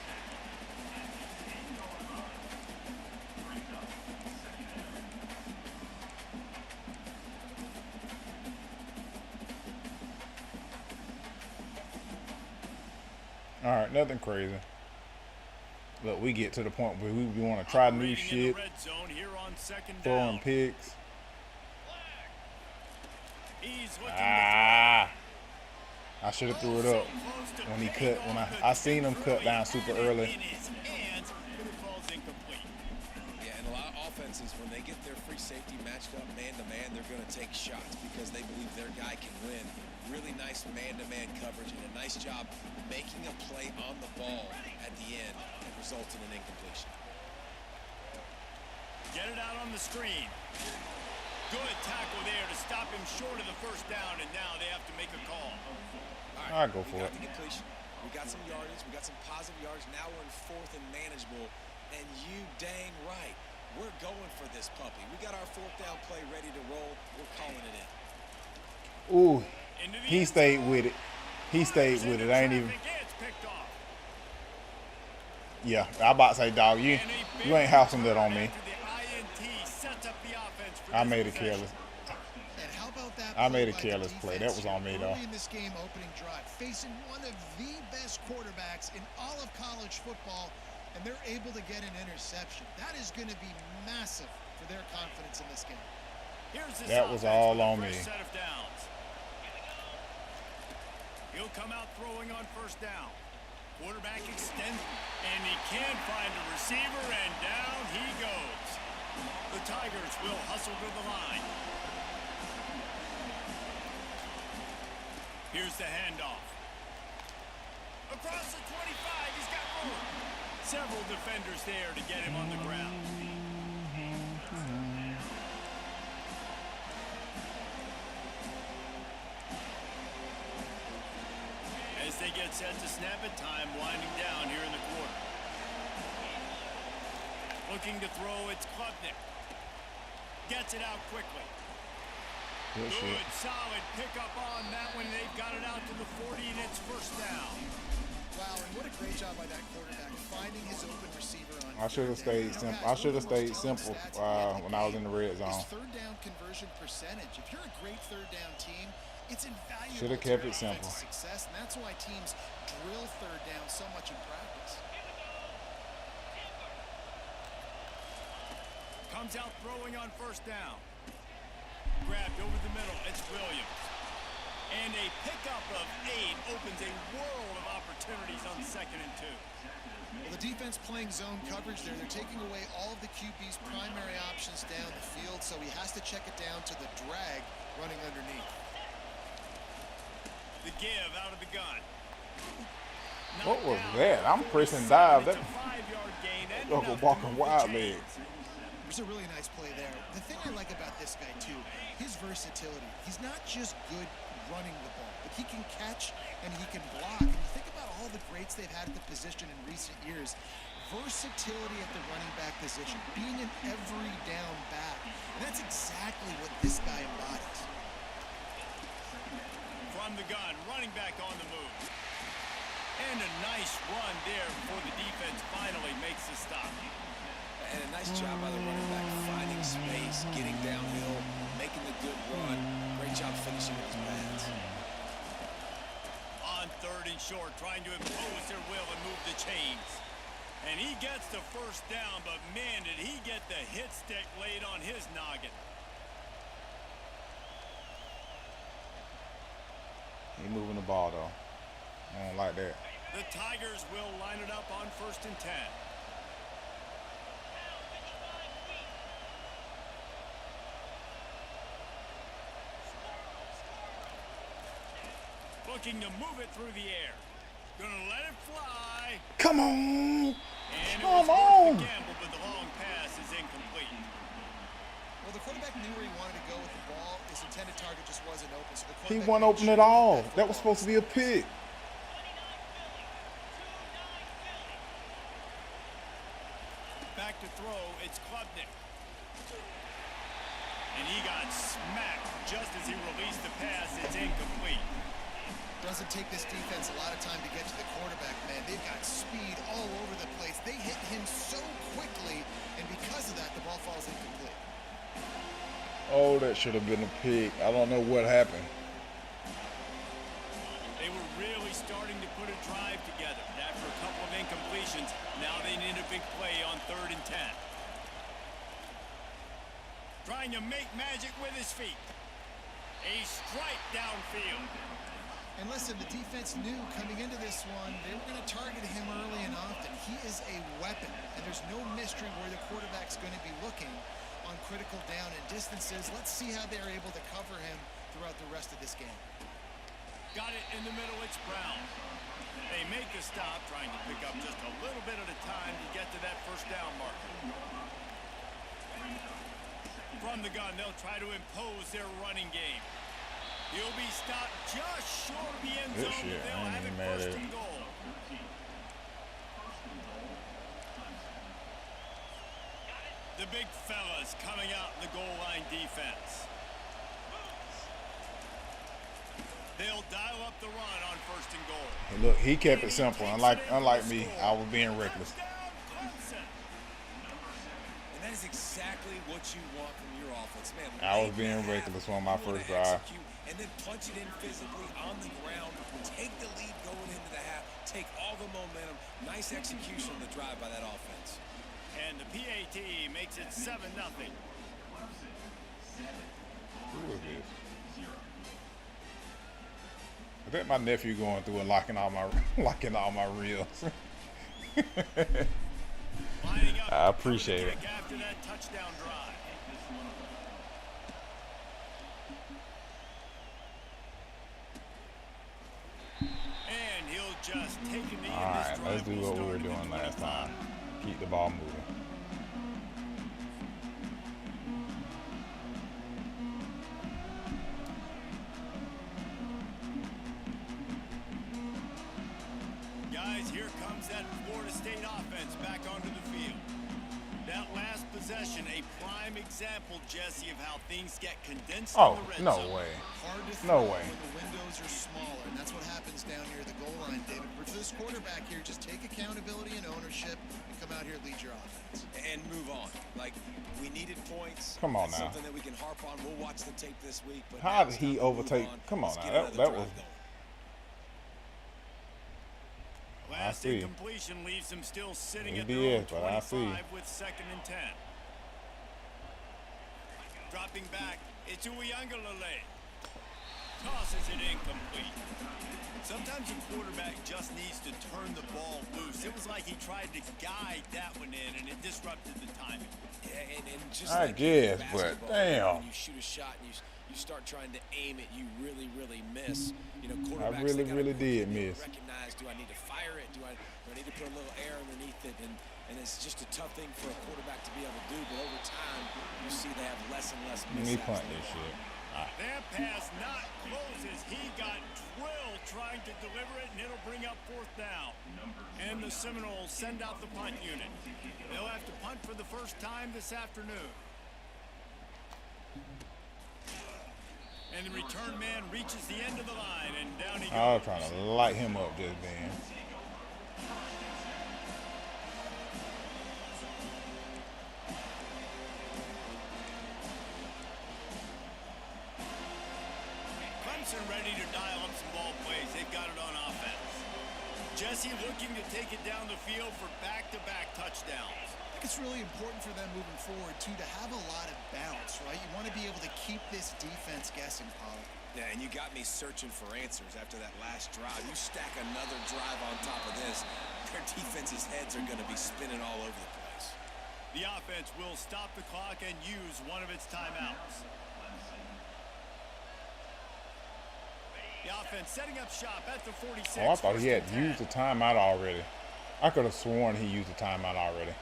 All right, nothing crazy. Look, we get to the point where we want to try new shit, throwing picks. I should have threw it up when he cut. When I seen him cut down super early. Yeah, and a lot of offenses, when they get their free safety matched up man-to-man, they're going to take shots because they believe their guy can win. Really nice man-to-man coverage and a nice job making a play on the ball at the end that results in an incompletion. Get it out on the screen. Good tackle there to stop him short of the first down, and now they have to make a call. All right, I'll go for it. We got the completion. We got some yardage. We got some positive yards. Now we're in 4th and manageable. And you dang right. We're going for this puppy. We got our 4th down play ready to roll. We're calling it in. Ooh, he stayed with it. He stayed with it. I ain't even. Yeah, I about to say, dog, you ain't housing that on me. I made it careless. And how about that I made a play by the careless play. That was on me, though. Early in this game opening drive, facing one of the best quarterbacks in all of college football, and they're able to get an interception. That is going to be massive for their confidence in this game. That was all on me. Set of downs. He'll come out throwing on first down. Quarterback extends, and he can't find a receiver, and down he goes. The Tigers will hustle to the line. Here's the handoff. Across the 25, he's got room. Several defenders there to get him on the ground. As they get set to snap it, time winding down here in the quarter. Looking to throw, it's Klubnik. Gets it out quickly. Good, solid pickup on that one. They've got it out to the 40, and it's first down. Wow, and what a great job by that quarterback, finding his open receiver on. I should have stayed simple. I should have stayed simple when I was in the red zone. His third down conversion percentage. If you're a great third down team, it's invaluable. Should have kept it simple. Success, and that's why teams drill third down so much in practice. Comes out throwing on first down. Grabbed over the middle. It's Williams. And a pickup of 8 opens a world of opportunities on 2nd and 2. Well, the defense playing zone coverage there. They're taking away all of the QB's primary options down the field, so he has to check it down to the drag running underneath. The give out of the gun. What was that? I'm pressing dive. That 5-yard gain. walking wild legs. There's a really nice play there. The thing I like about this guy, too, his versatility. He's not just good running the ball, but he can catch and he can block. And you think about all the greats they've had at the position in recent years. Versatility at the running back position, being an every down back. And that's exactly what this guy embodies. From the gun, running back on the move. And a nice run there before the defense finally makes the stop. And a nice job by the running back, finding space, getting downhill, making the good run. Great job finishing with his pads. On 3rd and short, trying to impose their will and move the chains. And he gets the first down, but man, did he get the hit stick laid on his noggin. He moving the ball, though. I don't like that. The Tigers will line it up on 1st and 10. Looking to move it through the air. Gonna let it fly. Come on. And Come on. Gamble, but the long pass is incomplete. Well, the quarterback knew where he wanted to go with the ball. His intended target just wasn't open. So the He quarterback wasn't open at all. That was supposed to be a pick. Back to throw, it's Klubnik. And he got smacked just as he released the pass. It's incomplete. Doesn't take this defense a lot of time to get to the quarterback, man. They've got speed all over the place. They hit him so quickly, and because of that, the ball falls incomplete. Oh, that should have been a pick. I don't know what happened. They were really starting to put a drive together. After a couple of incompletions, now they need a big play on 3rd and 10. Trying to make magic with his feet. A strike downfield. And listen, the defense knew coming into this one, they were going to target him early and often. He is a weapon, and there's no mystery where the quarterback's going to be looking on critical down and distances. Let's see how they're able to cover him throughout the rest of this game. Got it in the middle, it's Brown. They make the stop, trying to pick up just a little bit at a time to get to that first down marker. From the gun, they'll try to impose their running game. He'll be stopped just short of the end Good zone. shit. They'll I ain't have even it mad first at it. and goal. The big fellas coming out in the goal line defense. They'll dial up the run on first and goal. And look, he kept it simple. Unlike me, I was being reckless. Touchdown, Clemson. And that is exactly what you want from your offense, man. I was Make being it reckless happen. on my You wanna first drive. execute and then punch it in physically on the ground. Take the lead going into the half. Take all the momentum. Nice execution on the drive by that offense. And the PAT makes it 7-0. Who is this? I think my nephew going through and locking all my reels. Lining up I appreciate it. after that touchdown drive. And he'll just take a knee. All right, let's do what we were doing last time. Keep the ball moving. Guys, here comes that Florida State offense back onto the field. That last possession, a prime example, Jesse, of how things get condensed Oh, in the red no zone. way. Hard to No throw way. when the windows are smaller, and that's what happens down near the goal line, David. But for this quarterback here, just take accountability and ownership and come out here and lead your offense. And move on. Like, we needed points. Come on That's now. something that we can harp on. We'll watch the tape this week. But How now did it's time he to move overtake? on. Come on Let's now, get that another was. drive going. Last see. incompletion leaves him still sitting It at their is, own but I see. 25 with 2nd and 10. Dropping back, it's Uiagalelei. Tosses it incomplete. Sometimes a quarterback just needs to turn the ball loose. It was like he tried to guide that one in, and it disrupted the timing. Yeah, and just I like guess, in but basketball, damn. when you shoot a shot and you start trying to aim it, you really miss. You know, I quarterbacks, really, they gotta really quickly did be able miss. to recognize, do I need to fire it? Do I need to put a little air underneath it? And it's just a tough thing for a quarterback to be able to do. But over time, you see they have less and less Let me mishaps. punt this shit. That pass not closes. He got drilled trying to deliver it, and it'll bring up 4th down. And the Seminoles send out the punt unit. They'll have to punt for the first time this afternoon. And the return man reaches the end of the line, and down he I goes. was trying to light him up just then. Clemson ready to dial up some ball plays. They've got it on offense. Jesse looking to take it down the field for back-to-back touchdowns. I think it's really important for them moving forward, too, to have a lot of bounce, right? You want to be able to keep this defense guessing, Pollard. Yeah, and you got me searching for answers after that last drive. You stack another drive on top of this, their defense's heads are going to be spinning all over the place. The offense will stop the clock and use one of its timeouts. The offense setting up shop at the 46. Oh, I thought he had first and 10. used the timeout already. I could have sworn he used the timeout already.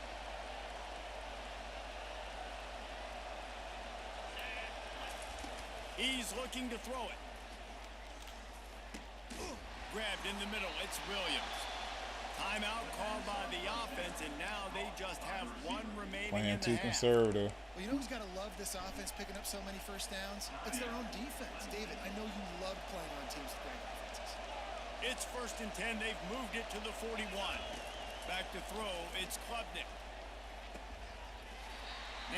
He's looking to throw it. Grabbed in the middle. It's Williams. Timeout called by the offense, and now they just have one remaining Playing in the too half. conservative. Well, you know who's got to love this offense picking up so many first downs? It's their own defense. David, I know you love playing on teams with great offenses. It's 1st and 10. They've moved it to the 41. Back to throw. It's Klubnik.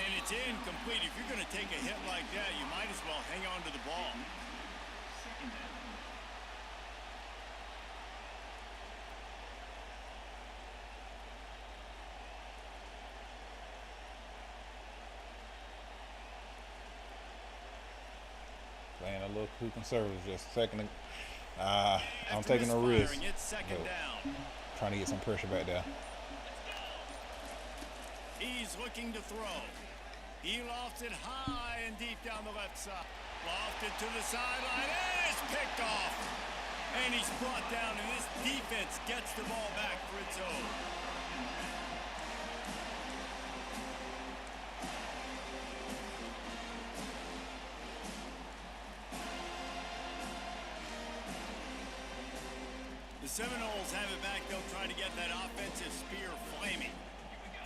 And it's incomplete. If you're going to take a hit like that, you might as well hang on to the ball. Playing a little too conservative. Just a second. I'm After taking a risk. misfiring, it's 2nd But down. trying to get some pressure back there. He's looking to throw. He lofts it high and deep down the left side. Lofted to the sideline, and it's picked off. And he's brought down, and this defense gets the ball back for its own. The Seminoles have it back. They'll try to get that offensive spear flaming.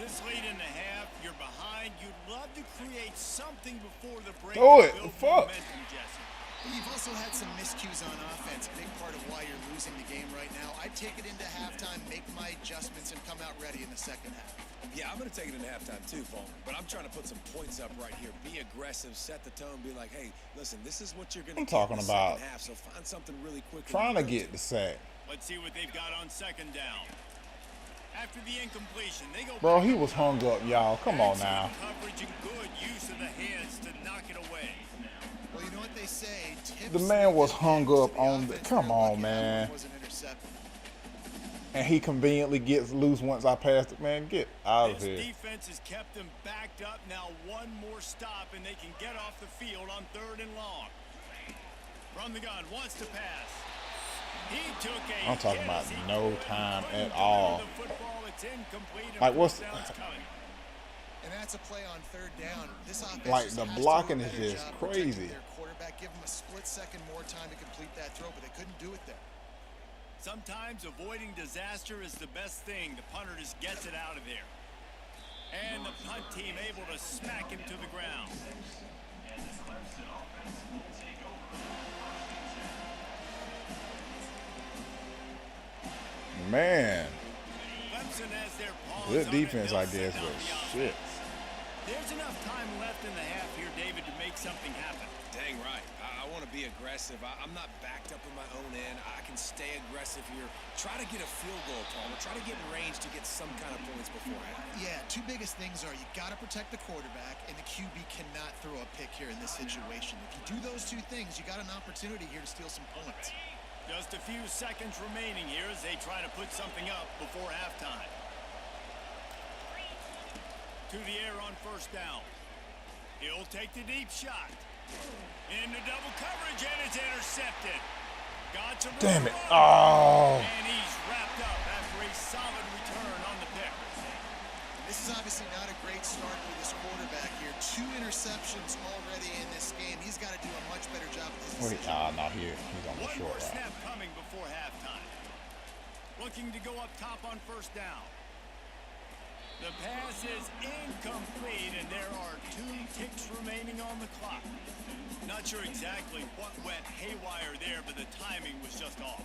This late in the half, you're behind. You'd love to create something before the break. Throw it. Build Fuck. momentum, Jesse. But you've also had some miscues on offense. Big part of why you're losing the game right now. I'd take it into halftime, make my adjustments, and come out ready in the second half. Yeah, I'm going to take it into halftime too, Paul. But I'm trying to put some points up right here. Be aggressive, set the tone, be like, hey, listen, this is what you're going to I'm get talking in the about second half, so find something really quick. trying to get the sack. Let's see what they've got on second down. After the incompletion, they go. Bro, he was hung up, y'all. Come on now. Coverage and good use of the hands to knock it away. Well, you know what they say. The man was hung up on the. Come on, man. And he conveniently gets loose once I passed it. Man, get out of here. This defense has kept them backed up. Now one more stop, and they can get off the field on 3rd and long. From the gun, wants to pass. He took a I'm talking hit about as he no couldn't time deliver at all. the football. It's incomplete, and Like, what's first down's coming. And that's a play on 3rd down. This offense Like, just the has to blocking do a is better just job protecting crazy. Their quarterback, give him a split second more time to complete that throw, but they couldn't do it there. Sometimes avoiding disaster is the best thing. The punter just gets it out of there. And the punt team able to smack him to the ground. Man, Clemson has their paws good on it. defense, They'll I send guess, out but the shit. offense. There's enough time left in the half here, David, to make something happen. Dang right. I want to be aggressive. I'm not backed up in my own end. I can stay aggressive here. Try to get a field goal, Palmer. Try to get in range to get some kind of points before half. Yeah, two biggest things are you got to protect the quarterback, and the QB cannot throw a pick here in this situation. If you do those two things, you got an opportunity here to steal some points. Just a few seconds remaining here as they try to put something up before halftime. To the air on 1st down. He'll take the deep shot. Into double coverage, and it's intercepted. Got to Damn it. run. Oh. And he's wrapped up after a solid return on the pick. This is obviously not a great start for this quarterback here. 2 interceptions already in this game. He's got to do a much better job with his Wait, decision. not here. He's on the One short more route. snap coming before halftime. Looking to go up top on 1st down. The pass is incomplete, and there are 2 ticks remaining on the clock. Not sure exactly what went haywire there, but the timing was just off.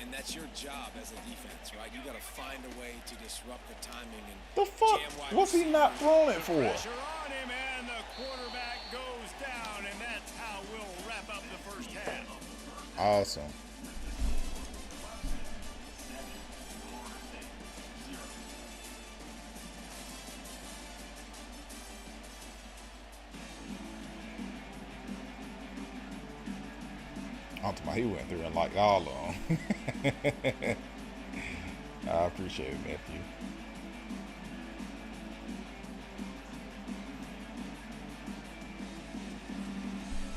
And that's your job as a defense, right? You got to find a way to disrupt the timing and The fuck? jam wide What's he not receivers. throwing it for? Pressure on him, and the quarterback goes down, and that's how we'll wrap up the first half. Awesome. I'm talking about he went through and liked all of them. I appreciate it, nephew.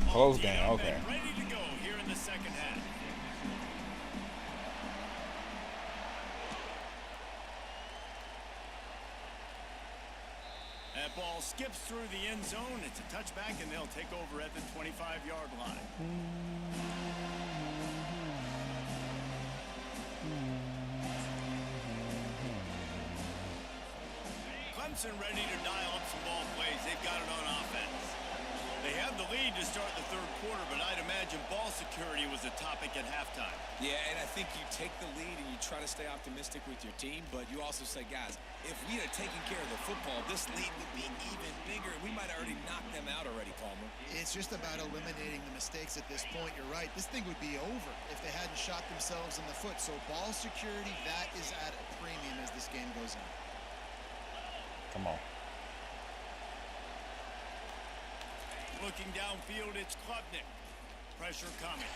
Close game, okay. Ready to go here in the second half. That ball skips through the end zone. It's a touchback, and they'll take over at the 25-yard line. Clemson ready to dial up some ball plays. They've got it on offense. They have the lead to start the 3rd quarter, but I'd imagine ball security was a topic at halftime. Yeah, and I think you take the lead and you try to stay optimistic with your team, but you also say, guys, if we had taken care of the football, this lead would be even bigger. We might have already knocked them out already, Palmer. It's just about eliminating the mistakes at this point. You're right. This thing would be over if they hadn't shot themselves in the foot. So ball security, that is at a premium as this game goes on. Come on. Looking downfield, it's Klubnik. Pressure coming.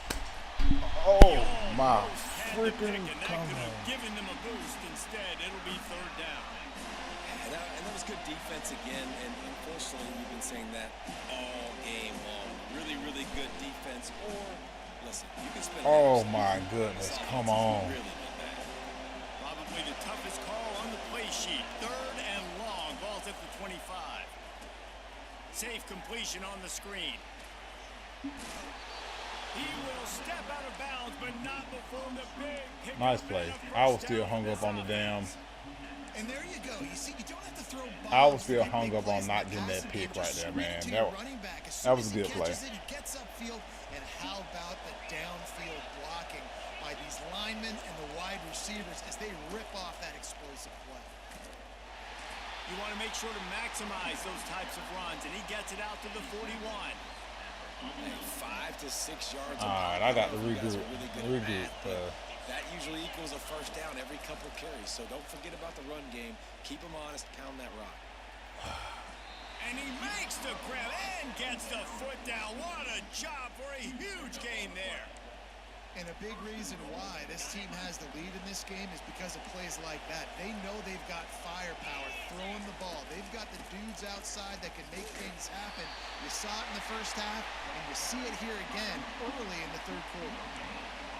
Oh, my Almost had the pick, freaking and that come could have on. given them a boost. Instead, it'll be 3rd down. And that was good defense again, and unfortunately, you've been saying that all game long. Really, really good defense. Or, listen, you can spend Oh, hours my saying goodness. this Come offense has on. really been bad. Probably the toughest call on the play sheet. 3rd and long. Ball's at the 25. Safe completion on the screen. He will step out of bounds, but not before the big pick. Nice play. I was still hung up on the damn. And there you go. You see, you don't have to throw bombs. I was still to get hung big up on plays not in the getting that passing pick game. right Just there, swing it man. to That your was- running back. As that soon was as a he good play. catches it, he gets upfield. And how about the downfield blocking by these linemen and the wide receivers as they rip off that explosive play? You want to make sure to maximize those types of runs, and he gets it out to the 41. Hey, 5 to 6 yards. All right, I got to You guys are regroup. really good at Regroup. math. That usually equals a first down every couple carries. So don't forget about the run game. Keep them honest. Pound that rock. And he makes the grab and gets the foot down. What a job for a huge gain there. And a big reason why this team has the lead in this game is because of plays like that. They know they've got firepower throwing the ball. They've got the dudes outside that can make things happen. You saw it in the first half, and you see it here again early in the third quarter.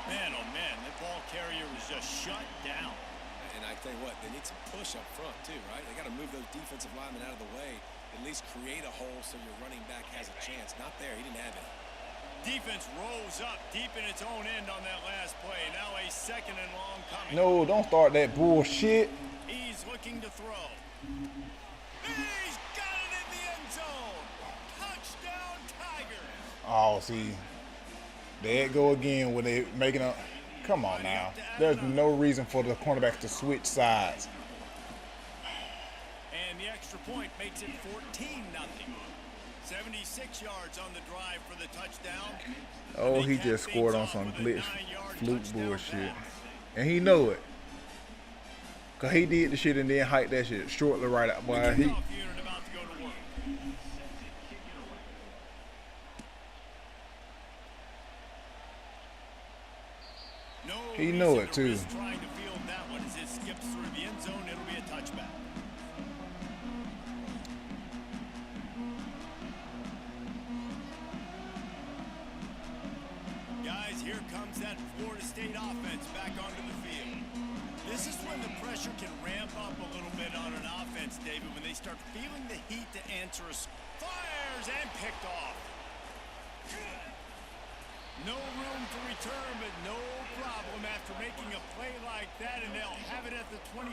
Man, oh man, that ball carrier was just shut down. And I tell you what, they need some push up front too, right? They got to move those defensive linemen out of the way. At least create a hole so your running back has a chance. Not there. He didn't have it. Defense rose up deep in its own end on that last play. Now a second and long coming. No, don't start that bullshit. He's looking to throw. He's got it in the end zone. Touchdown, Tigers. Oh, see, there it go again when they making a. Come on now. There's no reason for the cornerbacks to switch sides. And the extra point makes it 14-0. 76 yards on the drive for the touchdown. Oh, he just scored on some glitch fluke bullshit. And he know it. Cause he did the shit and then hiked that shit shortly right out. Boy, Kickoff he unit about to go to work. No He know reason it, to too. risk trying to field that one as it skips through the end zone. It'll be a touchback. Guys, here comes that Florida State offense back onto the field. This is when the pressure can ramp up a little bit on an offense, David, when they start feeling the heat to answer a fires and picked off. No room to return, but no problem after making a play like that, and they'll have it at the 25.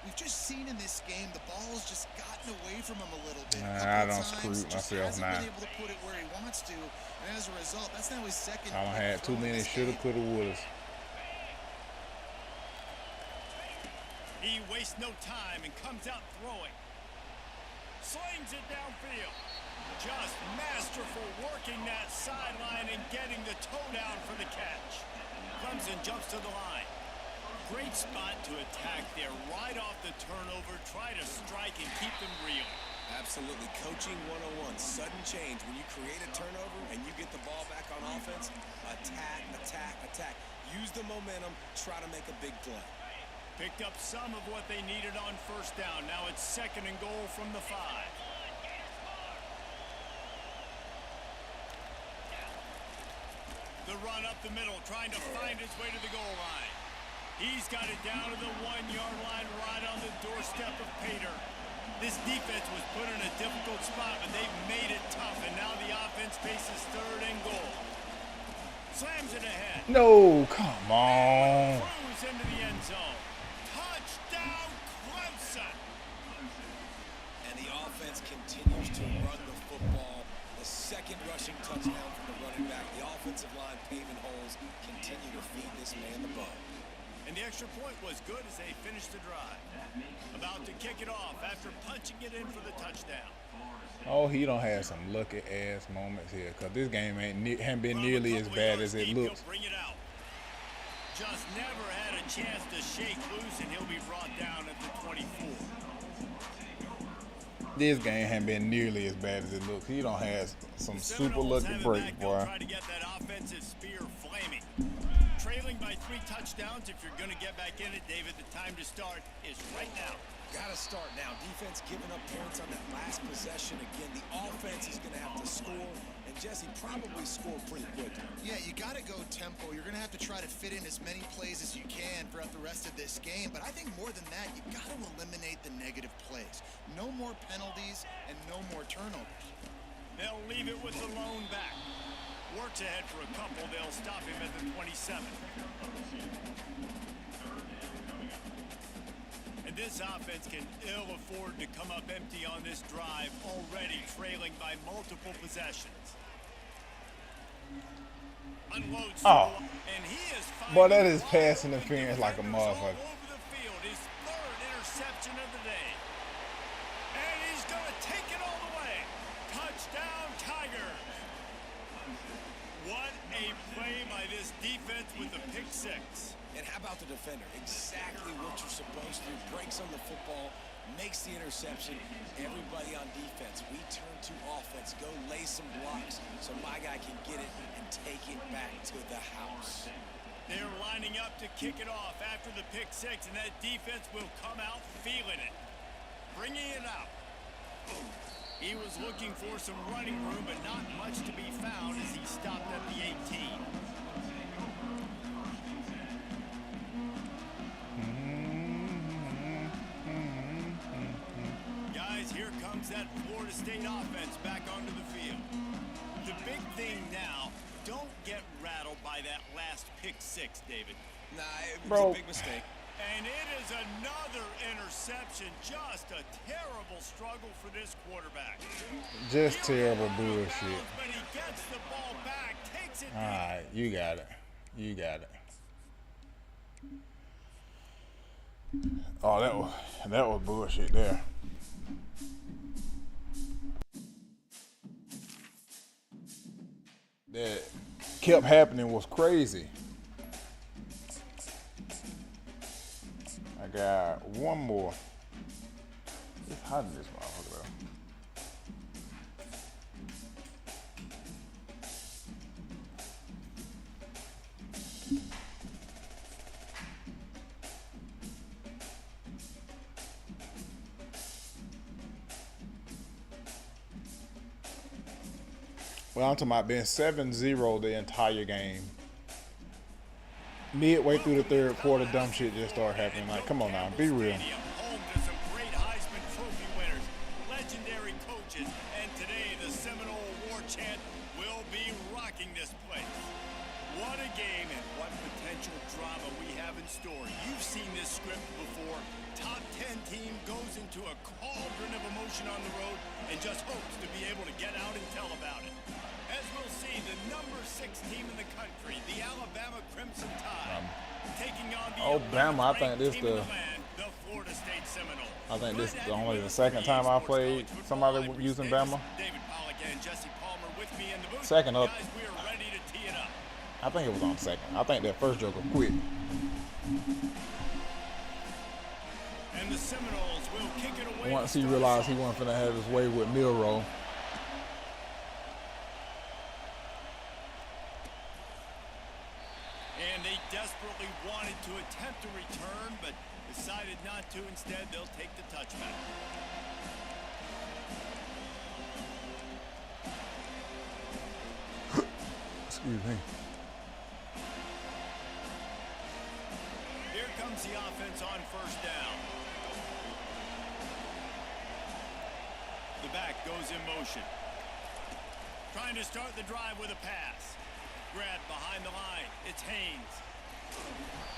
We've just seen in this game the ball's just gotten away from him a little bit. Nah, A couple I of don't times, screw just myself hasn't now. been able to put it where he wants to, and as a result, that's now his second. I done pick had too thrown in many this shoulda, game. coulda, wouldas. He wastes no time and comes out throwing. Slings it downfield. Just masterful working that sideline and getting the toe down for the catch. Clemson jumps to the line. Great spot to attack there, right off the turnover. Try to strike and keep them reeling. Absolutely. Coaching 101. Sudden change. When you create a turnover and you get the ball back on offense, attack, attack, attack. Use the momentum. Try to make a big play. Picked up some of what they needed on first down. Now it's second and goal from the 5. The run up the middle, trying to find his way to the goal line. He's got it down to the 1-yard line, right on the doorstep of Pater. This defense was put in a difficult spot, but they've made it tough, and now the offense faces third and goal. Slams it ahead. No, come on. Cruise into the end zone. Touchdown, Clemson. And the offense continues to run the football. The second rushing touchdown from the running back. The offensive line paving holes. Continue to feed this man the ball. And the extra point was good as they finished the drive. About to kick it off after punching it in for the touchdown. Oh, he don't have some lucky ass moments here, cause this game ain't been nearly as bad as it looks. Bring it out. Just never had a chance to shake loose, and he'll be brought down at the 24. This game ain't been nearly as bad as it looks. He don't have some super lucky breaks, boy. Try to get that offensive spear flaming. Trailing by 3 touchdowns. If you're going to get back in it, David, the time to start is right now. Got to start now. Defense giving up points on that last possession. Again, the offense is going to have to score. And Jesse probably scored pretty quickly. Yeah, you got to go tempo. You're going to have to try to fit in as many plays as you can throughout the rest of this game. But I think more than that, you got to eliminate the negative plays. No more penalties and no more turnovers. They'll leave it with the lone back. Works ahead for a couple. They'll stop him at the 27. And this offense can ill afford to come up empty on this drive, already trailing by multiple possessions. Unloads and he is boy, that is pass interference like a motherfucker. all over the field. His third interception of the day. And he's going to take it all the way. Touchdown, Tigers. What a play by this defense with the pick six. And how about the defender? Exactly what you're supposed to. Breaks on the football, makes the interception. Everybody on defense, we turn to offense. Go lay some blocks so my guy can get it and take it back to the house. They're lining up to kick it off after the pick six, and that defense will come out feeling it. Bringing it out. He was looking for some running room, but not much to be found as he stopped at the 18. Guys, here comes that Florida State offense back onto the field. The big thing now, don't get rattled by that last pick six, David. Nah, it was a big mistake. And it is another interception. Just a terrible struggle for this quarterback. Just terrible bullshit. But he gets the ball back, takes it. All right, you got it. You got it. Oh, that was bullshit there. That kept happening was crazy. I got one more. It's hot in this motherfucker though. Well, I'm talking about being 7-0 the entire game. Midway through the third quarter, dumb shit just started happening. Like, come on now, be real. Home to some great Heisman Trophy winners, legendary coaches, and today the Seminole War Chant will be rocking this place. What a game and what potential drama we have in store. You've seen this script before. Top 10 team goes into a cauldron of emotion on the road and just hopes to be able to get out and tell about it. As we'll see, the number 6 team in the country, the Alabama Crimson Tide, taking on the Alabama, I think this team in the land, the Florida State Seminoles. I think this is only the second time I played somebody using Bama. David Pollack and Jesse Palmer with me in the booth. Second up. Guys, we are ready to tee it up. I think it was on second. I think that first joker quit. And the Seminoles will kick it away. Once he realized he wasn't finna have his way with Milroe. And they desperately wanted to attempt a return, but decided not to. Instead, they'll take the touchback. Excuse me. Here comes the offense on first down. The back goes in motion. Trying to start the drive with a pass. Grab behind the line. It's Haynes.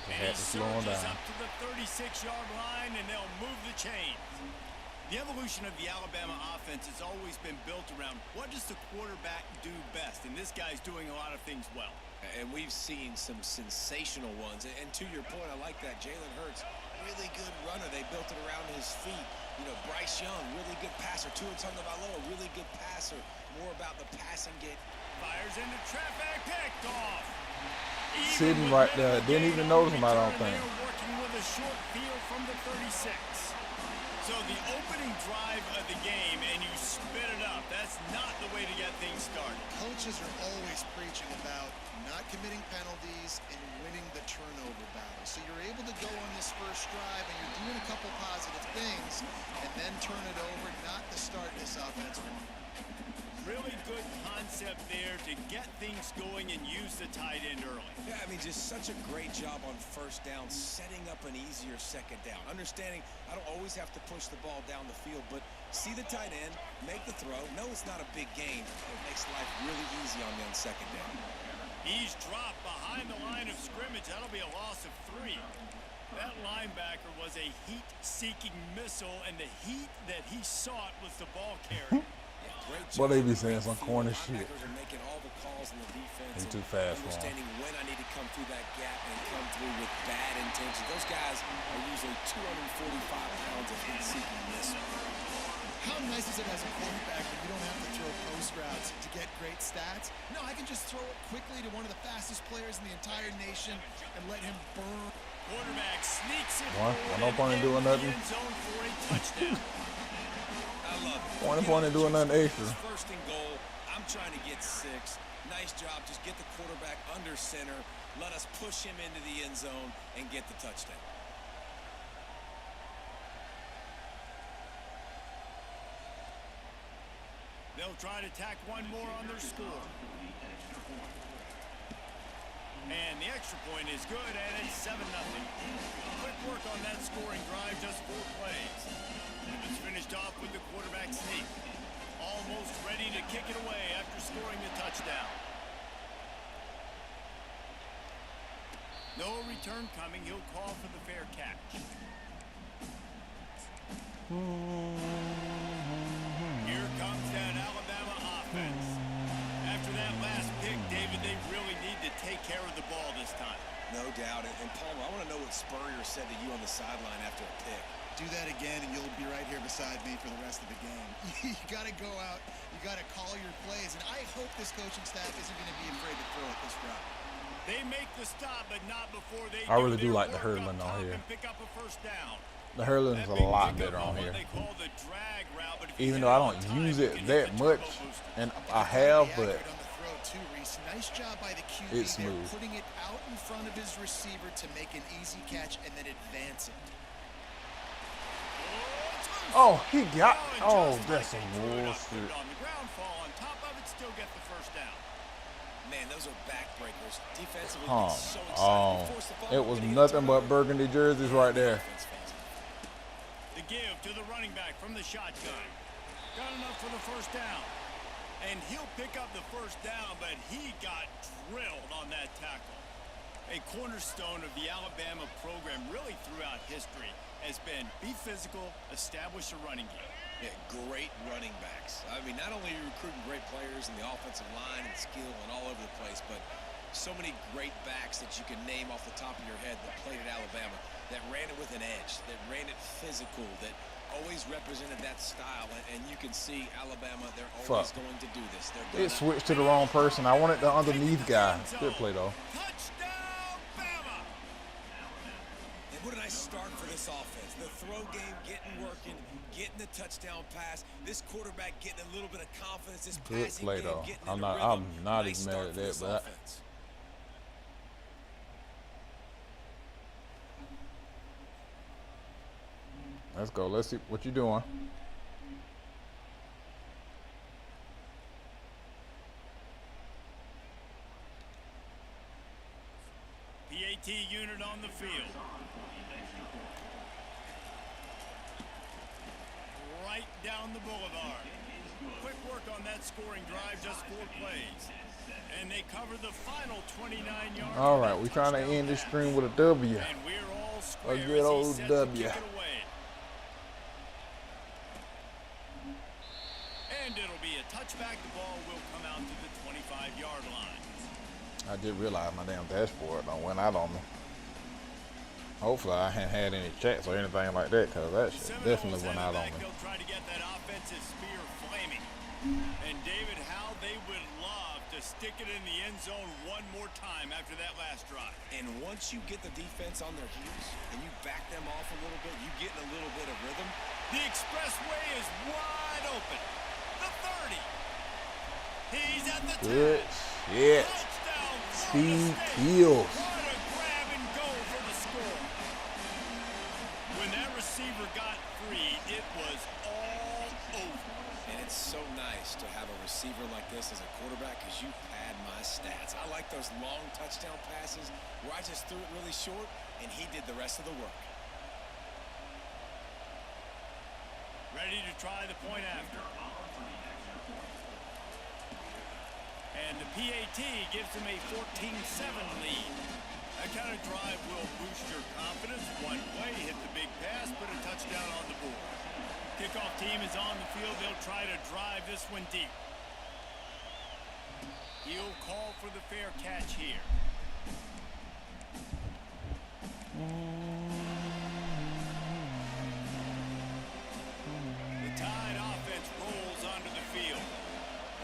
And he surges up to the 36-yard line, and they'll move the chains. The evolution of the Alabama offense has always been built around what does the quarterback do best, and this guy's doing a lot of things well. And we've seen some sensational ones. And to your point, I like that. Jalen Hurts, really good runner. They built it around his feet. You know, Bryce Young, really good passer. Tua Tagovailoa, really good passer. More about the passing game. Fires into traffic, picked off. Sitting right there, didn't even notice him, I don't think. They're working with a short field from the 36. So the opening drive of the game, and you spit it up. That's not the way to get things started. Coaches are always preaching about not committing penalties and winning the turnover battle. So you're able to go on this first drive, and you're doing a couple positive things, and then turn it over, not to start this offense. Really good concept there to get things going and use the tight end early. Yeah, I mean, just such a great job on first down, setting up an easier second down. Understanding I don't always have to push the ball down the field, but see the tight end, make the throw. No, it's not a big gain. It makes life really easy on them second down. He's dropped behind the line of scrimmage. That'll be a loss of 3. That linebacker was a heat-seeking missile, and the heat that he sought was the ball carrier. What they be saying some corner shit. Are making all the calls in the defense. They too fast for him. Understanding when I need to come through that gap and come through with bad intentions. Those guys are usually 245 pounds of heat-seeking missile. How nice is it as a quarterback when you don't have to throw post routes to get great stats? No, I can just throw it quickly to one of the fastest players in the entire nation and let him burn. Quarterback sneaks it One forward point and doing in the nothing. end zone for a touchdown. I love it. Point and doing nothing extra. First and goal. I'm trying to get 6. Nice job. Just get the quarterback under center. Let us push him into the end zone and get the touchdown. They'll try to tack one more on their score. And the extra point is good, and it's 7-0. Quick work on that scoring drive, just 4 plays. It was finished off with the quarterback sneak. Almost ready to kick it away after scoring the touchdown. No return coming. He'll call for the fair catch. Here comes that Alabama offense. After that last pick, David, they really need to take care of the ball this time. No doubt. And Palmer, I want to know what Spurrier said to you on the sideline after a pick. Do that again, and you'll be right here beside me for the rest of the game. You got to go out. You got to call your plays. And I hope this coaching staff isn't going to be afraid to throw it this route. They make the stop, but not before they I really do their like the work hurling up on top here. and pick up a first down. The hurling is That a big lot pickup better on what here. they call the drag route, but if you Even hit though I it on don't time, use you it can that hit the much, turbo booster. and I have, Be but accurate on the throw too, Reese. Nice job by the QB it's there, smooth. putting it out in front of his receiver to make an easy catch and then advance it. Oh, he got. and Oh, just that's like some they threw it up, put bullshit. it on the ground, fall on top of it, still get the first down. Man, those are backbreakers. Defensively, Huh. so excited. Oh, Force the ball, it was getting nothing turnover. but burgundy jerseys right there. Defense fans. The give to the running back from the shotgun. Got enough for the first down. And he'll pick up the first down, but he got drilled on that tackle. A cornerstone of the Alabama program really throughout history has been be physical, establish a running game. Yeah, great running backs. I mean, not only are you recruiting great players in the offensive line and skill and all over the place, but so many great backs that you can name off the top of your head that played at Alabama, that ran it with an edge, that ran it physical, that always represented that style. And you can see Alabama, they're always going to do this. They're It gonna switched to the wrong person. I wanted the underneath guy. Good play though. Touchdown, Bama! And what a nice start for this offense. The throw game getting working, getting the touchdown pass. This quarterback getting a little bit of confidence. This Good passing play game though. getting I'm in a not. rhythm. I'm not Nice as mad start at for that, this but offense. let's go. Let's see what you doing. PAT unit on the field. Right down the boulevard. Quick work on that scoring drive, just 4 plays. And they cover the final 29 yards. All right, we're trying to end this stream with a W. And we're all square good as he old sets to W. kick it away. And it'll be a touchback. The ball will come out to the 25-yard line. I did realize my damn dashboard don't went out on me. Hopefully I hadn't had any chats or anything like that, because that shit definitely went out on me. They'll try to get that offensive spear flaming. And David, how they would love to stick it in the end zone one more time after that last drive. And once you get the defense on their heels and you back them off a little bit, you get in a little bit of rhythm. The expressway is wide open. The 30. He's at the 10. Good shit. Touchdown, Speed Florida State. kills. What a grab and go for the score. When that receiver got free, it was all over. And it's so nice to have a receiver like this as a quarterback because you pad my stats. I like those long touchdown passes where I just threw it really short and he did the rest of the work. Ready to try the point after. And the PAT gives him a 14-7 lead. That kind of drive will boost your confidence. One play, hit the big pass, put a touchdown on the board. Kickoff team is on the field. They'll try to drive this one deep. He'll call for the fair catch here. The Tide offense rolls onto the field.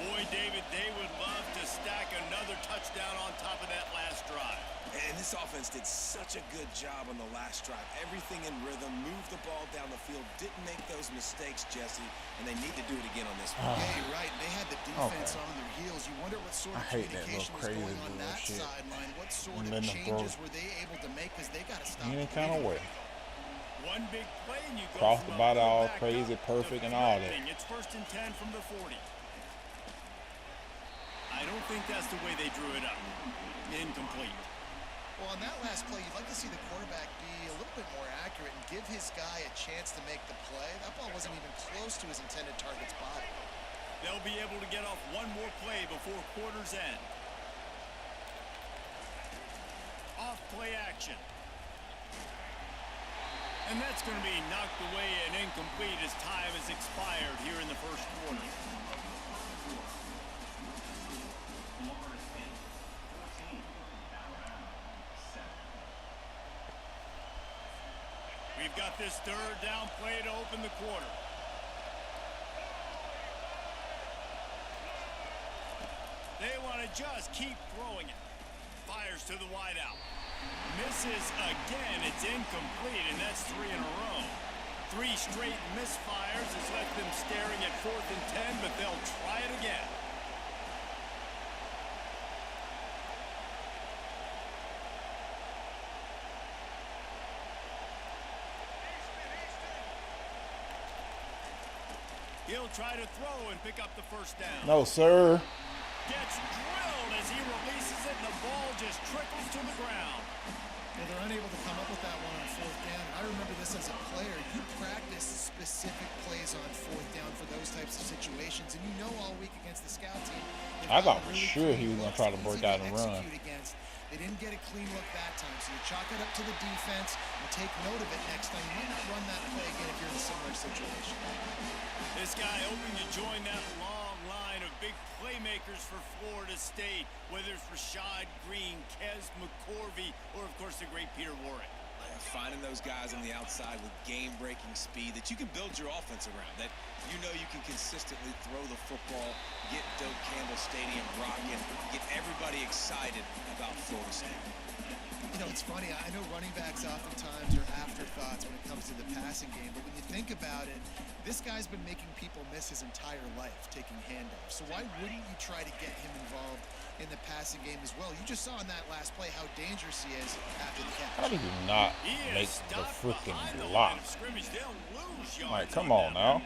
Boy, David, they would love to stack another touchdown on top of that last drive. And this offense did such a good job on the last drive. Everything in rhythm, moved the ball down the field, didn't make those mistakes, Jesse, and they need to do it again on this one. Yeah, you're right. They had the defense on their heels. You wonder what sort of communication was going on that sideline. What sort of changes were they able to make because they got to stop any kind of way. One big play and you go Cross from the body all back crazy, up perfect, to and all that. threatening. It's 1st and 10 from the 40. I don't think that's the way they drew it up. Incomplete. Well, on that last play, you'd like to see the quarterback be a little bit more accurate and give his guy a chance to make the play. That ball wasn't even close to his intended target's body. They'll be able to get off one more play before quarter's end. Off play action. And that's going to be knocked away and incomplete as time has expired here in the first quarter. We've got this 3rd down play to open the quarter. They want to just keep throwing it. Fires to the wideout. Misses again. It's incomplete, and that's 3 in a row. 3 straight misfires has left them staring at 4th and 10, but they'll try it again. He'll try to throw and pick up the first down. No, sir. Gets drilled as he releases it, and the ball just trickles to the ground. Well, they're unable to come up with that one on 4th down. I remember this as a player. You practice specific plays on 4th down for those types of situations, and you know all week against the scout team. I thought for sure he was going to try to break out and run. They didn't get a clean look that time, so you chalk it up to the defense and take note of it next time. You might not run that play again if you're in a similar situation. This guy hoping to join that long line of big playmakers for Florida State, whether it's Rashad Green, Kez McCorvey, or, of course, the great Peter Warrick. Finding those guys on the outside with game-breaking speed that you can build your offense around, that you know you can consistently throw the football, get Doak Campbell Stadium rocking, get everybody excited about Florida State. You know, it's funny. I know running backs oftentimes are afterthoughts when it comes to the passing game, but when you think about it, this guy's been making people miss his entire life taking handoffs. So why wouldn't you try to get him involved in the passing game as well? You just saw in that last play how dangerous he is after the catch. How do you not make the freaking block? Like, come on now.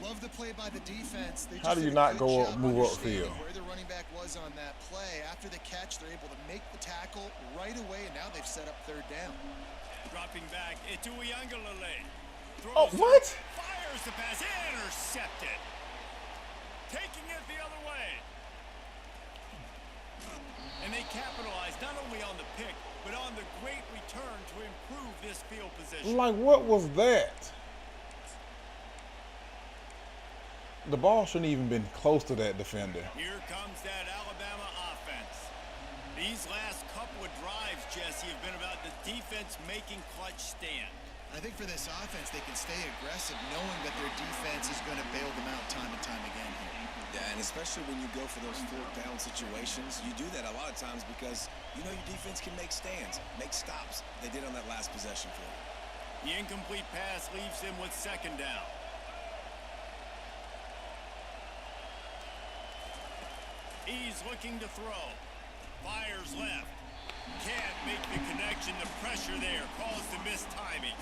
Love the play by the defense. They How just do you did a not good go job move understanding upfield? where the running back was on that play. After the catch, they're able to make the tackle right away, and now they've set up 3rd down. Dropping back, it's Uiagalelei. Oh, what? Fires the pass, intercepted. Taking it the other way. And they capitalize not only on the pick, but on the great return to improve this field position. Like, what was that? The ball shouldn't even been close to that defender. Here comes that Alabama offense. These last couple of drives, Jesse, have been about the defense making clutch stand. I think for this offense, they can stay aggressive knowing that their defense is going to bail them out time and time again here. Yeah, and especially when you go for those 4th down situations, you do that a lot of times because you know your defense can make stands, make stops. They did on that last possession for you. The incomplete pass leaves them with 2nd down. He's looking to throw. Fires left. Can't make the connection. The pressure there caused the missed timing.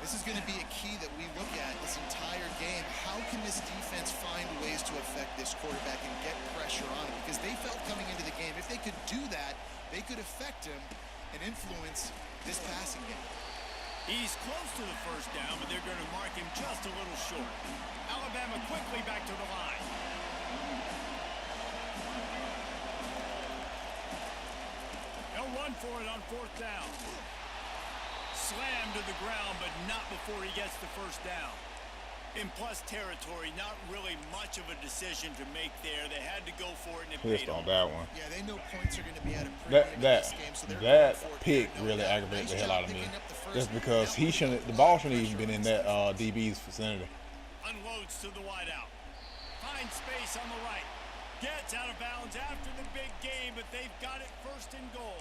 This This is going to be a key that we look at this entire game. How can this defense find ways to affect this quarterback and get pressure on him? Because they felt coming into the game, if they could do that, they could affect him and influence this passing game. He's close to the first down, but they're going to mark him just a little short. Alabama quickly back to the line. They'll run for it on fourth down. Slammed to the ground, but not before he gets the first down. In plus territory, not really much of a decision to make there. They had to go for it, and it paid on off. that one. Yeah, they know points are going to be at a premium in this game, so they're That going for it. pick No really doubt. aggravated Nice the hell job out of me. picking up the first Just down. because the ball shouldn't even been in that DB's vicinity. Unloads to the wideout. Finds space on the right. Gets out of bounds after the big game, but they've got it first and goal.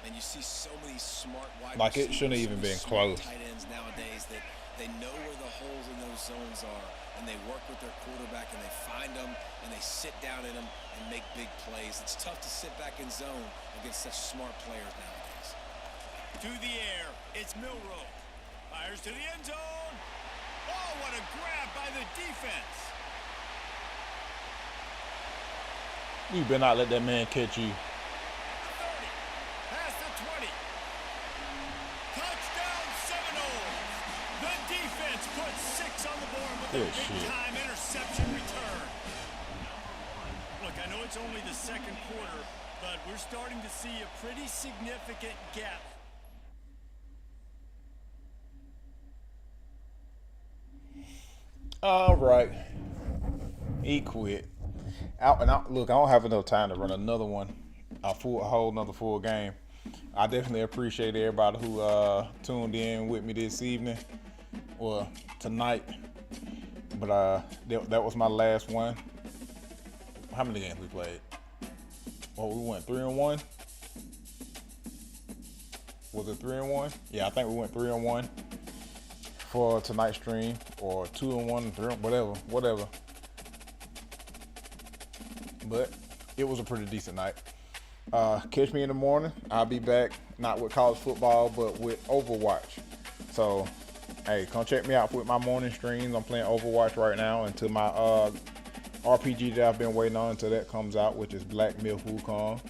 And you see so many smart wide Like, it receivers, shouldn't so even many been smart close. tight ends nowadays that they know where the holes in those zones are, and they work with their quarterback, and they find them, and they sit down in them and make big plays. It's tough to sit back in zone against such smart players nowadays. To the air, it's Milroe. Fires to the end zone. Oh, what a grab by the defense. You better not let that man catch you. 30, past the 20. Touchdown Seminoles. The defense puts 6 on the board with a Good shit. big-time interception return. Look, I know it's only the second quarter, but we're starting to see a pretty significant gap. All right. He quit. Look, I don't have enough time to run another one, a whole another full game. I definitely appreciate everybody who tuned in with me this evening, or tonight. But that was my last one. How many games we played? Well, we went 3-1. Was it 3-1? Yeah, I think we went 3-1 for tonight's stream, or 2-1, 3, whatever. But it was a pretty decent night. Catch me in the morning. I'll be back, not with college football, but with Overwatch. So, hey, come check me out with my morning streams. I'm playing Overwatch right now until my RPG that I've been waiting on until that comes out, which is Black Myth Wukong.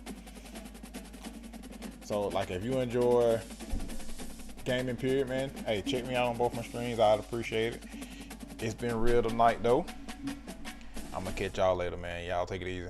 So, like, if you enjoy gaming period, man, hey, check me out on both my streams. I'd appreciate it. It's been real tonight, though. I'm gonna catch y'all later, man. Y'all take it easy.